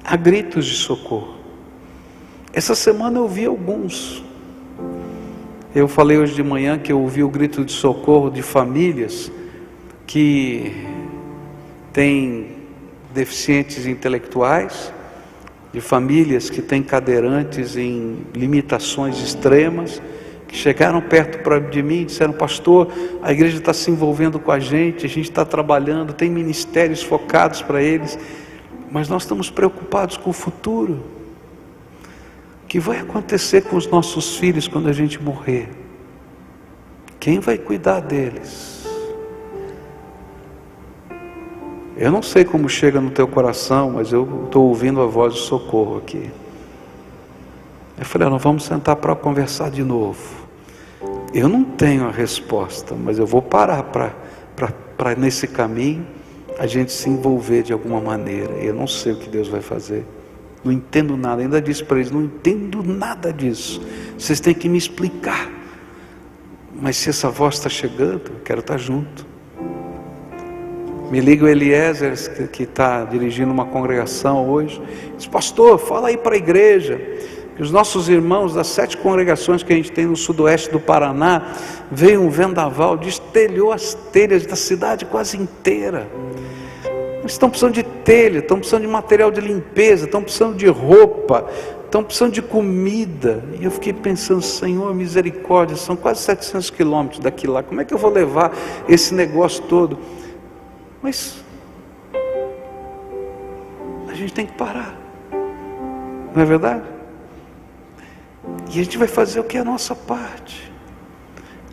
Speaker 1: Há gritos de socorro. Essa semana eu ouvi alguns. Eu falei hoje de manhã que eu ouvi o grito de socorro de famílias que têm deficientes intelectuais, de famílias que têm cadeirantes em limitações extremas, que chegaram perto de mim e disseram: pastor, a igreja está se envolvendo com a gente está trabalhando, tem ministérios focados para eles, mas nós estamos preocupados com o futuro. O que vai acontecer com os nossos filhos quando a gente morrer? Quem vai cuidar deles? Eu não sei como chega no teu coração, mas eu estou ouvindo a voz de socorro aqui. Eu falei: nós vamos sentar para conversar de novo. Eu não tenho a resposta, mas eu vou parar para nesse caminho a gente se envolver de alguma maneira. Eu não sei o que Deus vai fazer, não entendo nada. Ainda disse para eles: não entendo nada disso, vocês têm que me explicar. Mas se essa voz está chegando, eu quero estar junto. Me liga o Eliezer, que está dirigindo uma congregação hoje. Diz: pastor, fala aí para a igreja, que os nossos irmãos das 7 congregações que a gente tem no sudoeste do Paraná, veio um vendaval, destelhou as telhas da cidade quase inteira. Eles estão precisando de telha, estão precisando de material de limpeza, estão precisando de roupa, estão precisando de comida. E eu fiquei pensando: Senhor, misericórdia, são quase 700 quilômetros daqui lá, como é que eu vou levar esse negócio todo? Mas a gente tem que parar, não é verdade? E a gente vai fazer o que é a nossa parte,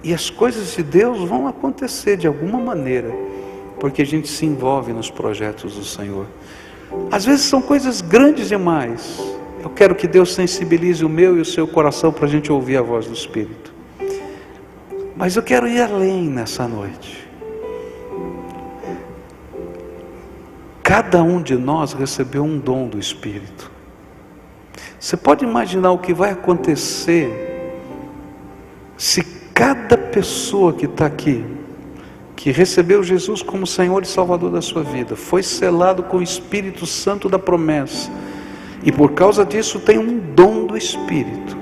Speaker 1: e as coisas de Deus vão acontecer de alguma maneira, porque a gente se envolve nos projetos do Senhor. Às vezes são coisas grandes demais. Eu quero que Deus sensibilize o meu e o seu coração para a gente ouvir a voz do Espírito. Mas eu quero ir além nessa noite. Cada um de nós recebeu um dom do Espírito. Você pode imaginar o que vai acontecer se cada pessoa que está aqui, que recebeu Jesus como Senhor e Salvador da sua vida, foi selado com o Espírito Santo da promessa, e por causa disso tem um dom do Espírito.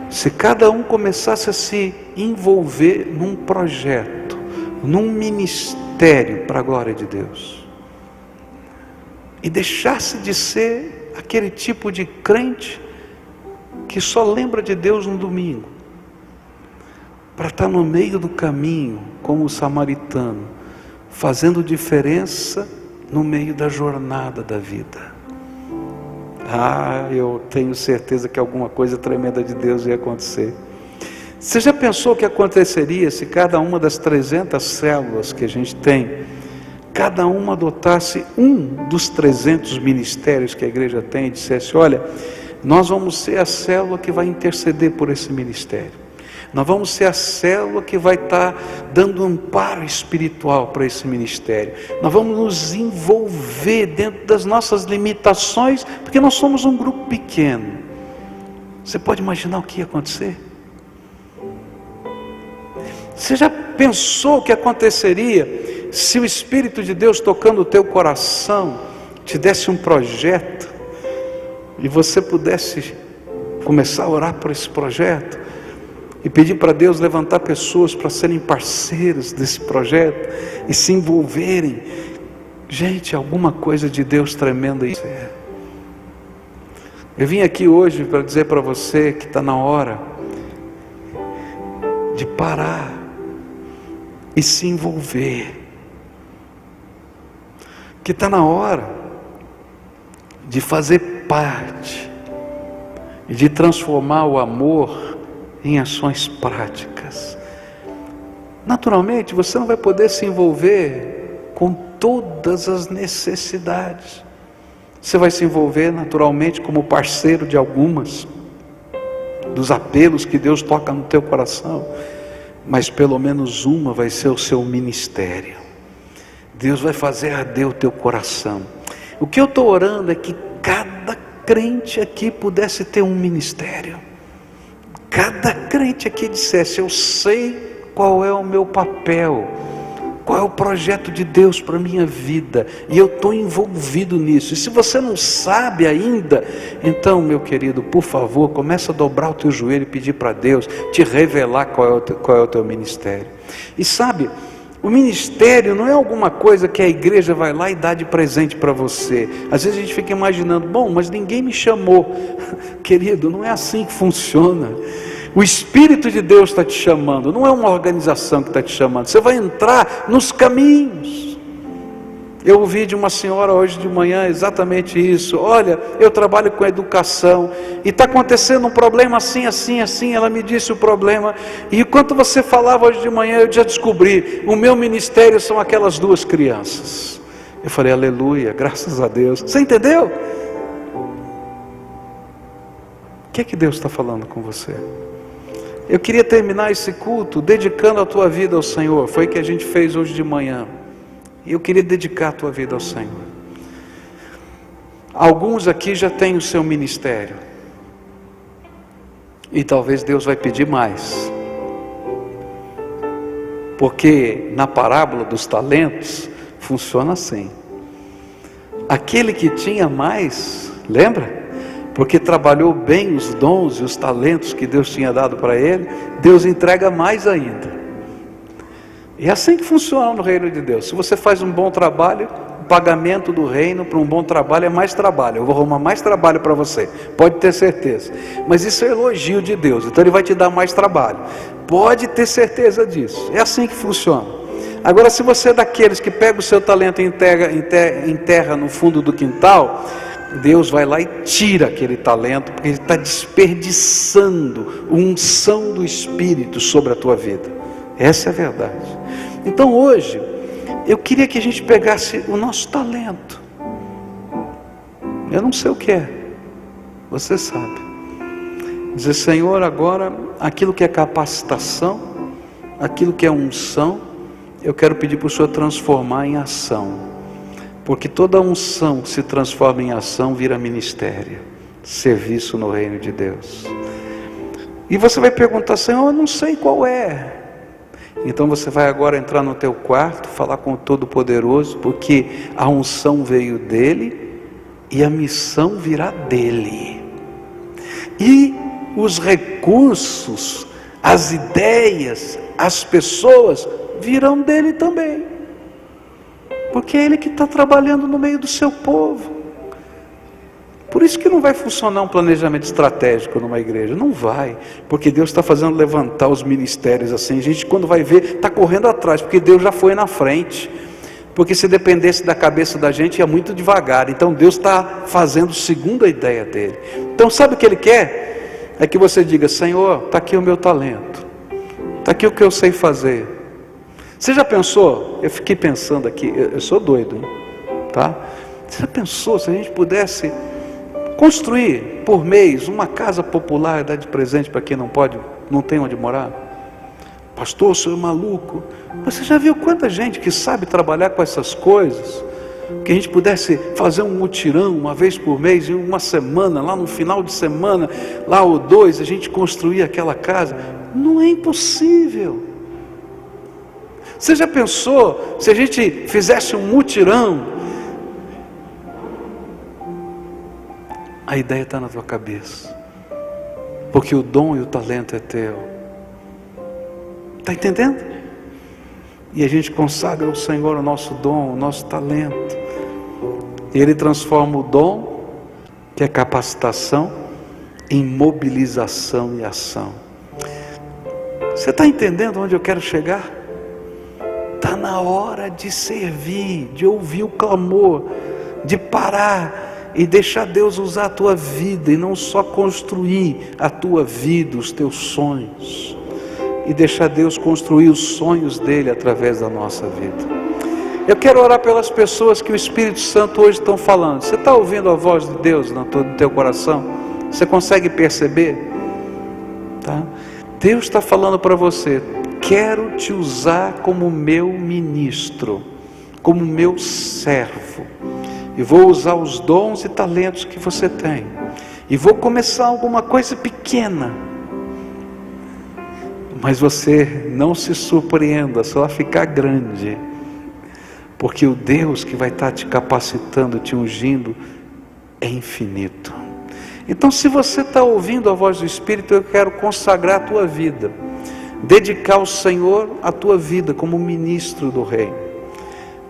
Speaker 1: Se cada um começasse a se envolver num projeto, num ministério para a glória de Deus, e deixasse de ser aquele tipo de crente que só lembra de Deus no domingo, para estar no meio do caminho como o samaritano, fazendo diferença no meio da jornada da vida. Eu tenho certeza que alguma coisa tremenda de Deus ia acontecer. Você já pensou o que aconteceria se cada uma das 300 células que a gente tem, cada uma adotasse um dos 300 ministérios que a igreja tem e dissesse: olha, nós vamos ser a célula que vai interceder por esse ministério, nós vamos ser a célula que vai estar dando amparo espiritual para esse ministério, nós vamos nos envolver dentro das nossas limitações, porque nós somos um grupo pequeno. Você pode imaginar o que ia acontecer? Você já pensou o que aconteceria se o Espírito de Deus, tocando o teu coração, te desse um projeto e você pudesse começar a orar por esse projeto e pedir para Deus levantar pessoas para serem parceiros desse projeto e se envolverem? Gente, alguma coisa de Deus tremenda isso é. Eu vim aqui hoje para dizer para você que está na hora de parar e se envolver, que está na hora de fazer parte e de transformar o amor em ações práticas. Naturalmente, você não vai poder se envolver com todas as necessidades. Você vai se envolver naturalmente como parceiro de algumas, dos apelos que Deus toca no teu coração, mas pelo menos uma vai ser o seu ministério. Deus vai fazer arder o teu coração. O que eu estou orando é que cada crente aqui pudesse ter um ministério. Cada crente aqui dissesse: eu sei qual é o meu papel, qual é o projeto de Deus para a minha vida, e eu estou envolvido nisso. E se você não sabe ainda, então, meu querido, por favor, começa a dobrar o teu joelho e pedir para Deus te revelar qual é o teu ministério. E sabe, o ministério não é alguma coisa que a igreja vai lá e dá de presente para você. Às vezes a gente fica imaginando: bom, mas ninguém me chamou. Querido, não é assim que funciona. O Espírito de Deus está te chamando, não é uma organização que está te chamando. Você vai entrar nos caminhos. Eu ouvi de uma senhora hoje de manhã exatamente isso: olha, eu trabalho com educação e está acontecendo um problema assim, assim, assim. Ela me disse o problema, e enquanto você falava hoje de manhã, eu já descobri, o meu ministério são aquelas 2 crianças. Eu falei: aleluia, graças a Deus. Você entendeu? O que é que Deus está falando com você? Eu queria terminar esse culto dedicando a tua vida ao Senhor. Foi o que a gente fez hoje de manhã. E eu queria dedicar a tua vida ao Senhor. Alguns aqui já têm o seu ministério, e talvez Deus vai pedir mais, porque na parábola dos talentos Funciona assim. Aquele que tinha mais, lembra? Porque trabalhou bem os dons e os talentos que Deus tinha dado para ele, Deus entrega mais ainda. E é assim que funciona no reino de Deus. Se você faz um bom trabalho, o pagamento do reino para um bom trabalho é mais trabalho. Eu vou arrumar mais trabalho para você, pode ter certeza. Mas isso é elogio de Deus, então Ele vai te dar mais trabalho. Pode ter certeza disso. É assim que funciona. Agora, se você é daqueles que pega o seu talento e enterra no fundo do quintal, Deus vai lá e tira aquele talento, porque Ele está desperdiçando a unção do Espírito sobre a tua vida. Essa é a verdade. Então hoje, eu queria que a gente pegasse o nosso talento. Eu não sei o que é, você sabe. Dizer: Senhor, agora aquilo que é capacitação, aquilo que é unção, eu quero pedir para o Senhor transformar em ação. Porque toda unção que se transforma em ação vira ministério, serviço no reino de Deus. E você vai perguntar: Senhor, eu não sei qual é. Então você vai agora entrar no teu quarto, falar com o Todo-Poderoso, porque a unção veio dele e a missão virá dele. E os recursos, as ideias, as pessoas virão dele também. Porque é Ele que está trabalhando no meio do seu povo. Por isso que não vai funcionar um planejamento estratégico numa igreja. Não vai. Porque Deus está fazendo levantar os ministérios assim. A gente, quando vai ver, está correndo atrás. Porque Deus já foi na frente. Porque se dependesse da cabeça da gente, ia muito devagar. Então Deus está fazendo segundo a ideia dele. Então sabe o que Ele quer? É que você diga: Senhor, está aqui o meu talento. Está aqui o que eu sei fazer. Você já pensou? Eu fiquei pensando aqui, eu sou doido, hein? Tá? Você já pensou se a gente pudesse construir por mês uma casa popular e dar de presente para quem não tem onde morar? Pastor, o senhor é maluco. Mas você já viu quanta gente que sabe trabalhar com essas coisas? Que a gente pudesse fazer um mutirão uma vez por mês, em uma semana, lá no final de semana, lá ou dois, a gente construir aquela casa. Não é impossível. Você já pensou se a gente fizesse um mutirão? A ideia está na tua cabeça, porque o dom e o talento é teu. Está entendendo? E a gente consagra ao Senhor o nosso dom, o nosso talento. E Ele transforma o dom, que é capacitação, em mobilização e ação. Você está entendendo onde eu quero chegar? Está na hora de servir, de ouvir o clamor, de parar e deixar Deus usar a tua vida e não só construir a tua vida, os teus sonhos, e deixar Deus construir os sonhos dele através da nossa vida. Eu quero orar pelas pessoas que o Espírito Santo hoje estão falando. Você está ouvindo a voz de Deus no teu coração? Você consegue perceber? Tá? Deus está falando para você: quero te usar como meu ministro, como meu servo, e vou usar os dons e talentos que você tem, e vou começar alguma coisa pequena, mas você não se surpreenda, só vai ficar grande, porque o Deus que vai estar te capacitando, te ungindo, é infinito. Então, se você está ouvindo a voz do Espírito, eu quero consagrar a tua vida, dedicar ao Senhor a tua vida como ministro do reino.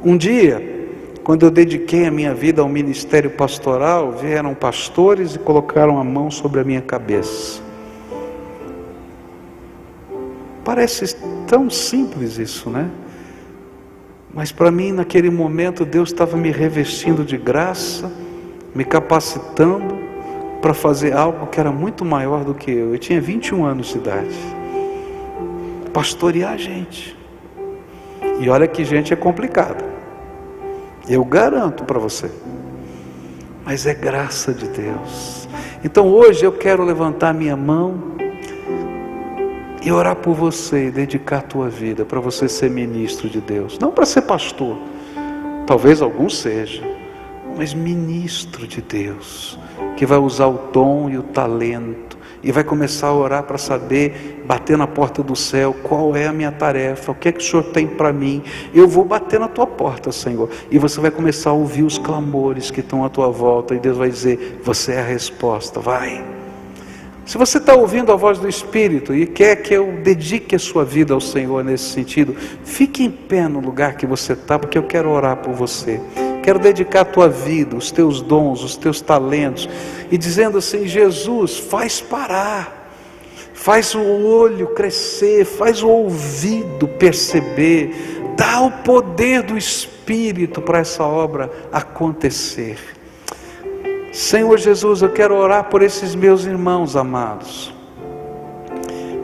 Speaker 1: Um dia, quando eu dediquei a minha vida ao ministério pastoral, vieram pastores e colocaram a mão sobre a minha cabeça. Parece tão simples isso, né? Mas para mim, naquele momento, Deus estava me revestindo de graça, me capacitando para fazer algo que era muito maior do que eu. Eu tinha 21 anos de idade. Pastorear gente. E olha que gente é complicada. Eu garanto para você. Mas é graça de Deus. Então hoje eu quero levantar minha mão e orar por você, e dedicar a tua vida para você ser ministro de Deus. Não para ser pastor, talvez algum seja, mas ministro de Deus, que vai usar o dom e o talento e vai começar a orar para saber, bater na porta do céu, qual é a minha tarefa, o que é que o Senhor tem para mim. Eu vou bater na tua porta, Senhor, e você vai começar a ouvir os clamores que estão à tua volta, e Deus vai dizer: você é a resposta, vai. Se você está ouvindo a voz do Espírito e quer que eu dedique a sua vida ao Senhor nesse sentido, fique em pé no lugar que você está, porque eu quero orar por você. Quero dedicar a tua vida, os teus dons, os teus talentos, e dizendo assim: Jesus, faz parar, faz o olho crescer, faz o ouvido perceber, dá o poder do Espírito para essa obra acontecer. Senhor Jesus, eu quero orar por esses meus irmãos amados.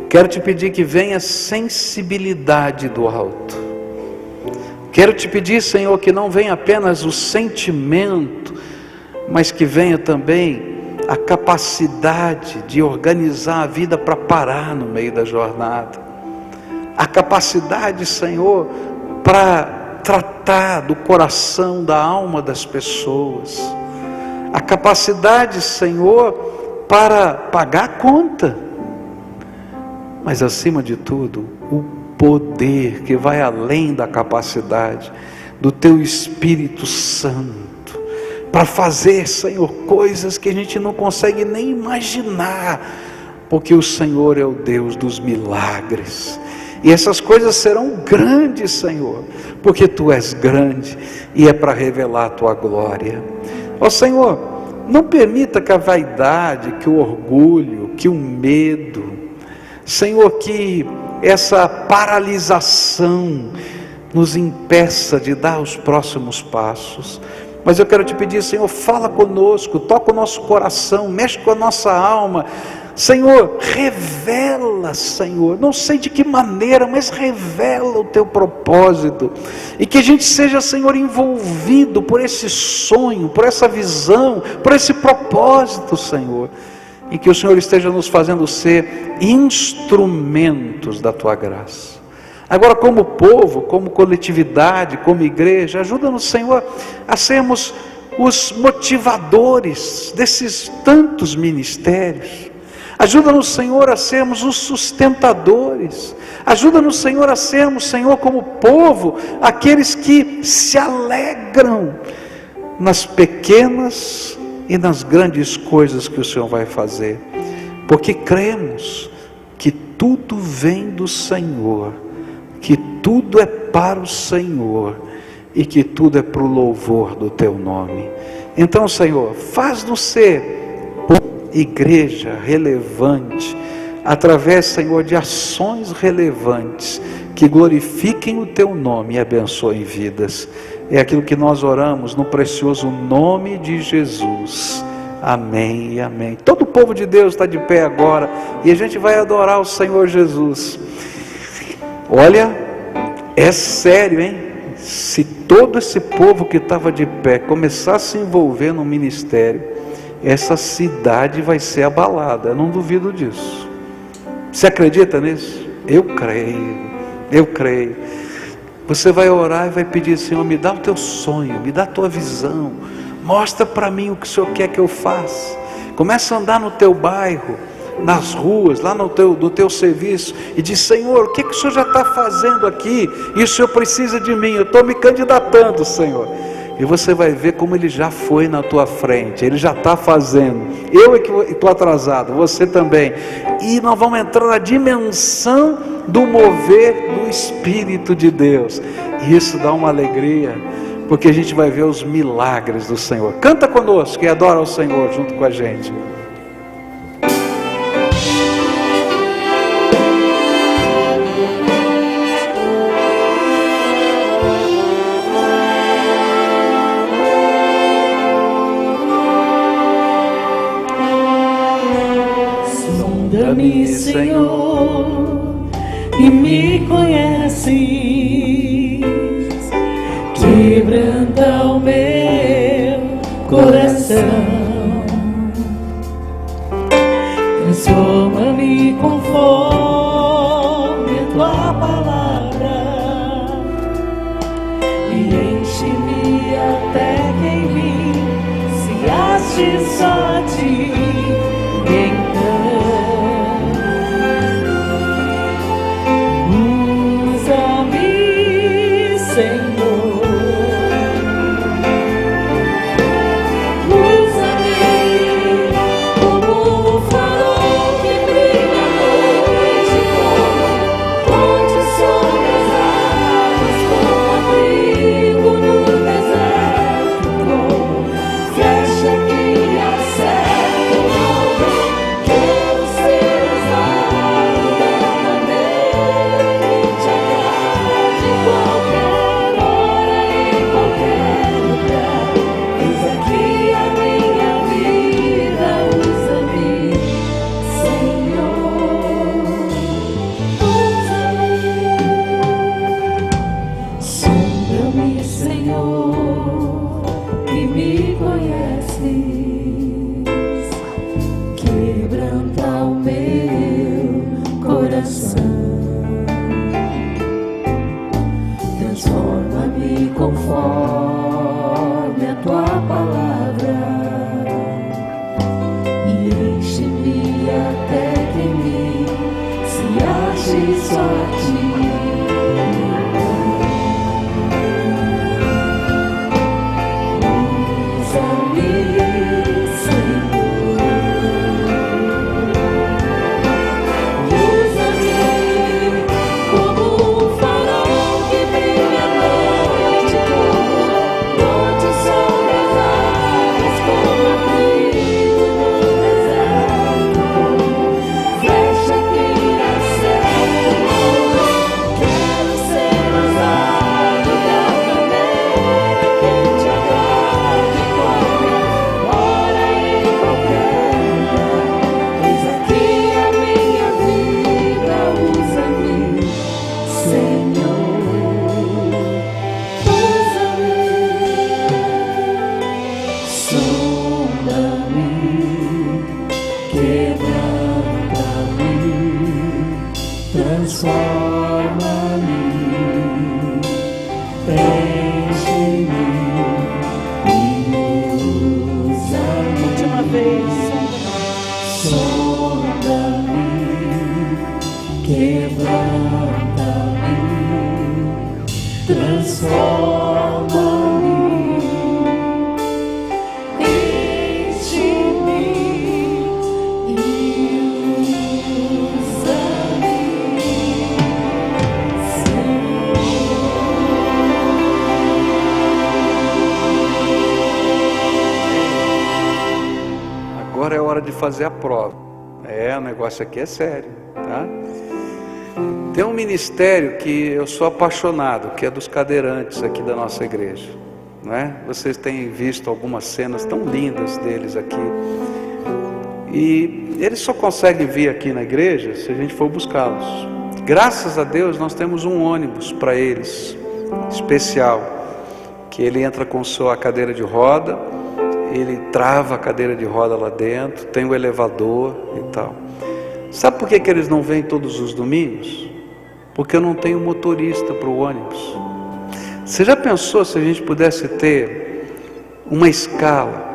Speaker 1: Quero te pedir que venha sensibilidade do alto. Quero te pedir, Senhor, que não venha apenas o sentimento, mas que venha também a capacidade de organizar a vida para parar no meio da jornada. A capacidade, Senhor, para tratar do coração, da alma das pessoas. A capacidade, Senhor, para pagar a conta, mas acima de tudo, o poder que vai além da capacidade do Teu Espírito Santo, para fazer, Senhor, coisas que a gente não consegue nem imaginar, porque o Senhor é o Deus dos milagres, e essas coisas serão grandes, Senhor, porque Tu és grande, e é para revelar a Tua glória. Ó Senhor, não permita que a vaidade, que o orgulho, que o medo, Senhor, que essa paralisação nos impeça de dar os próximos passos. Mas eu quero te pedir, Senhor, fala conosco, toca o nosso coração, mexe com a nossa alma. Senhor, revela, Senhor, não sei de que maneira, mas revela o Teu propósito, e que a gente seja, Senhor, envolvido por esse sonho, por essa visão, por esse propósito, Senhor, e que o Senhor esteja nos fazendo ser instrumentos da Tua graça. Agora, como povo, como coletividade, como igreja, ajuda-nos, Senhor, a sermos os motivadores desses tantos ministérios. Ajuda-nos, Senhor, a sermos os sustentadores. Ajuda-nos, Senhor, a sermos, Senhor, como povo, aqueles que se alegram nas pequenas e nas grandes coisas que o Senhor vai fazer, porque cremos que tudo vem do Senhor, que tudo é para o Senhor e que tudo é para o louvor do Teu nome. Então, Senhor, faz-nos ser igreja relevante, através, Senhor, de ações relevantes, que glorifiquem o Teu nome e abençoem vidas. É aquilo que nós oramos no precioso nome de Jesus. Amém e amém. Todo o povo de Deus está de pé agora, e a gente vai adorar o Senhor Jesus. Olha, é sério, hein? Se todo esse povo que estava de pé começar a se envolver no ministério, essa cidade vai ser abalada, eu não duvido disso. Você acredita nisso? Eu creio. Você vai orar e vai pedir: Senhor, me dá o Teu sonho, me dá a Tua visão, mostra para mim o que o Senhor quer que eu faça. Começa a andar no teu bairro, nas ruas, lá no teu serviço, e diz: Senhor, o que o Senhor já está fazendo aqui? E o Senhor precisa de mim, eu estou me candidatando, Senhor. E você vai ver como Ele já foi na tua frente, Ele já está fazendo. Eu é que estou atrasado, você também. E nós vamos entrar na dimensão do mover do Espírito de Deus. E isso dá uma alegria, porque a gente vai ver os milagres do Senhor. Canta conosco e adora o Senhor junto com a gente.
Speaker 2: Sonda-me, Senhor, e me conheces, quebranta o meu coração, transforma-me conforme a Tua palavra, e enche-me até que em mim se ache só Ti. Então só a ti.
Speaker 1: Agora é hora de fazer a prova. O negócio aqui é sério, tá? Tem um ministério que eu sou apaixonado, que é dos cadeirantes aqui da nossa igreja, não é? Vocês têm visto algumas cenas tão lindas deles aqui. E eles só conseguem vir aqui na igreja se a gente for buscá-los. Graças a Deus nós temos um ônibus para eles, especial, que ele entra com sua cadeira de roda, ele trava a cadeira de roda lá dentro, tem o elevador e tal. Sabe por que eles não vêm todos os domingos? Porque eu não tenho motorista para o ônibus. Você já pensou se a gente pudesse ter uma escala,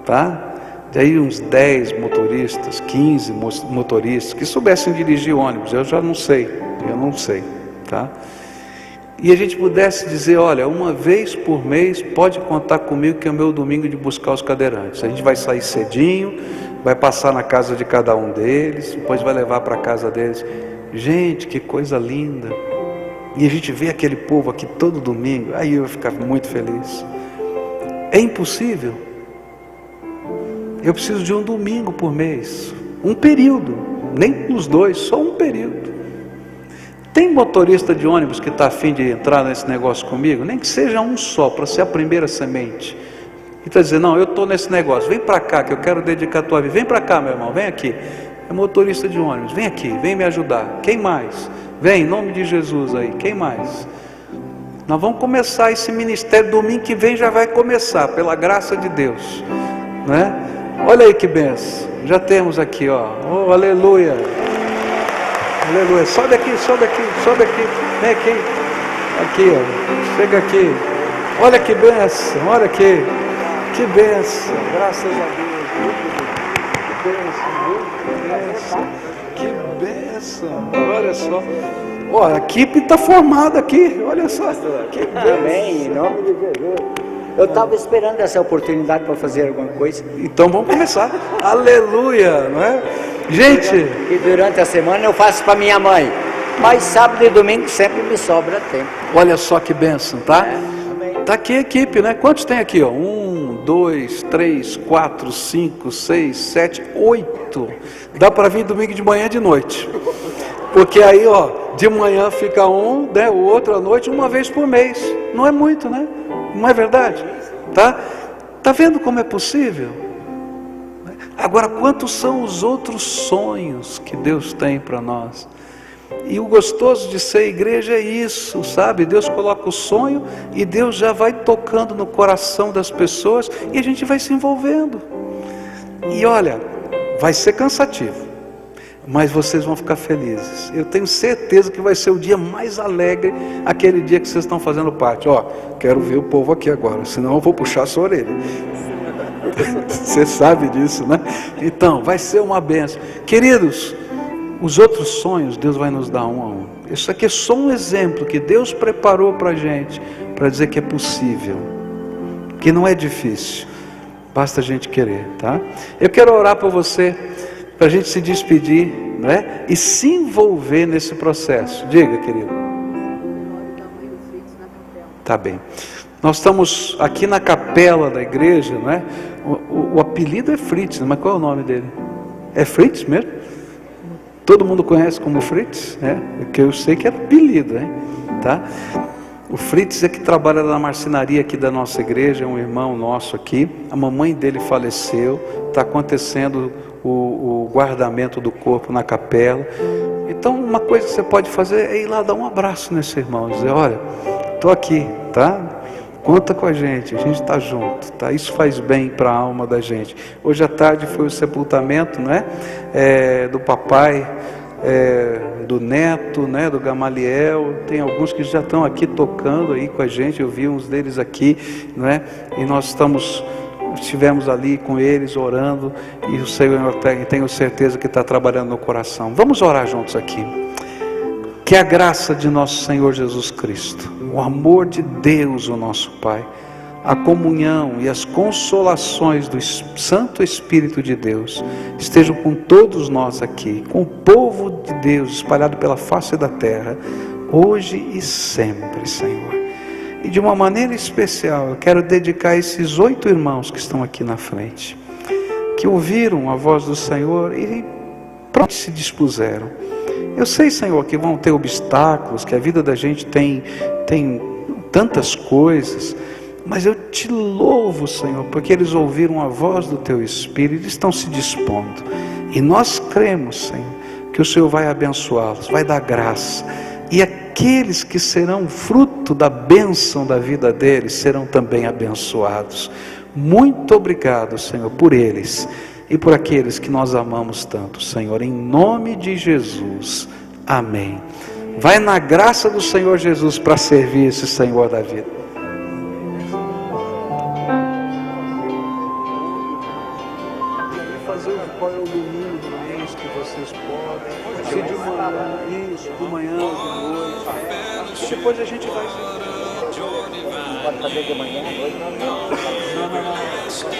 Speaker 1: tá? De aí uns 10 motoristas, 15 motoristas que soubessem dirigir ônibus. Eu já não sei, tá? E a gente pudesse dizer, olha, uma vez por mês pode contar comigo que é o meu domingo de buscar os cadeirantes. A gente vai sair cedinho, vai passar na casa de cada um deles, depois vai levar para a casa deles. Gente, que coisa linda. E a gente vê aquele povo aqui todo domingo, aí eu vou ficar muito feliz. É impossível. Eu preciso de um domingo por mês, um período, nem os dois, só um período. Tem motorista de ônibus que está a fim de entrar nesse negócio comigo? Nem que seja um só, para ser a primeira semente. E está dizendo, não, eu estou nesse negócio, vem para cá que eu quero dedicar a tua vida. Vem para cá, meu irmão, vem aqui. É motorista de ônibus, vem aqui, vem me ajudar. Quem mais? Vem, em nome de Jesus aí, quem mais? Nós vamos começar esse ministério, domingo que vem já vai começar, pela graça de Deus, né? Olha aí que benção, já temos aqui, ó, oh, aleluia, aleluia, sobe aqui, vem aqui, aqui, ó, chega aqui, olha que benção, olha aqui, que benção, graças a Deus, que benção, olha só, ó, a equipe está formada aqui, olha só, que benção.
Speaker 3: Amém, em nome de Jesus. Eu estava esperando essa oportunidade para fazer alguma coisa.
Speaker 1: Então vamos começar. Aleluia, não é? Gente,
Speaker 3: E durante a semana eu faço para minha mãe. Mas sábado e domingo sempre me sobra tempo.
Speaker 1: olha só que bênção, tá?
Speaker 3: Amém.
Speaker 1: Tá aqui a equipe, né? Quantos tem aqui, ó? 1, 2, 3, 4, 5, 6, 7, 8. Dá para vir domingo de manhã e de noite. Porque aí, ó, de manhã fica um, né? O outro à noite, uma vez por mês. Não é muito, né? Não é verdade? Tá vendo como é possível? Agora, quantos são os outros sonhos que Deus tem para nós? E o gostoso de ser igreja é isso, sabe? Deus coloca o sonho e Deus já vai tocando no coração das pessoas e a gente vai se envolvendo. E olha, vai ser cansativo, mas vocês vão ficar felizes. Eu tenho certeza que vai ser o dia mais alegre, aquele dia que vocês estão fazendo parte. Ó, quero ver o povo aqui agora, senão eu vou puxar a sua orelha. Você sabe disso, né? Então, vai ser uma bênção. Queridos, Os outros sonhos, Deus vai nos dar um a um. Isso aqui é só um exemplo que Deus preparou para a gente, para dizer que é possível, que não é difícil, basta a gente querer, tá? Eu quero orar por você, para a gente se despedir, né? E se envolver nesse processo. Diga, querido. Tá bem. Nós estamos aqui na capela da igreja, né? O apelido é Fritz, mas qual é o nome dele? É Fritz mesmo? Todo mundo conhece como Fritz, né? Porque eu sei que é apelido, né? Tá? O Fritz é que trabalha na marcenaria aqui da nossa igreja, é um irmão nosso aqui. A mamãe dele faleceu, está acontecendo o guardamento do corpo na capela. Então uma coisa que você pode fazer é ir lá dar um abraço nesse irmão, dizer: olha, estou aqui, tá? Conta com a gente está junto, tá? Isso faz bem para a alma da gente. Hoje à tarde foi o sepultamento, né? Do papai, do neto, né? Do Gamaliel. Tem alguns que já estão aqui tocando aí com a gente. Eu vi uns deles aqui, né? E nós estivemos ali com eles orando, e o Senhor, tenho certeza que está trabalhando no coração. Vamos orar juntos aqui. Que a graça de nosso Senhor Jesus Cristo, o amor de Deus, o nosso Pai, a comunhão e as consolações do Santo Espírito de Deus estejam com todos nós aqui, com o povo de Deus espalhado pela face da terra, hoje e sempre, Senhor. E de uma maneira especial, eu quero dedicar esses 8 irmãos que estão aqui na frente, que ouviram a voz do Senhor e pronto se dispuseram. Eu sei, Senhor, que vão ter obstáculos, que a vida da gente tem tantas coisas, mas eu te louvo, Senhor, porque eles ouviram a voz do Teu Espírito e estão se dispondo. E nós cremos, Senhor, que o Senhor vai abençoá-los, vai dar graça. E aqueles que serão fruto da bênção da vida deles serão também abençoados. Muito obrigado, Senhor, por eles e por aqueles que nós amamos tanto, Senhor, em nome de Jesus, amém. Vai na graça do Senhor Jesus para servir esse Senhor da vida. Fazer qual é o domingo do mês que vocês podem, se de manhã, isso, de manhã ou de noite, depois a gente vai...
Speaker 3: Pode fazer de manhã, de noite, não.
Speaker 1: Não.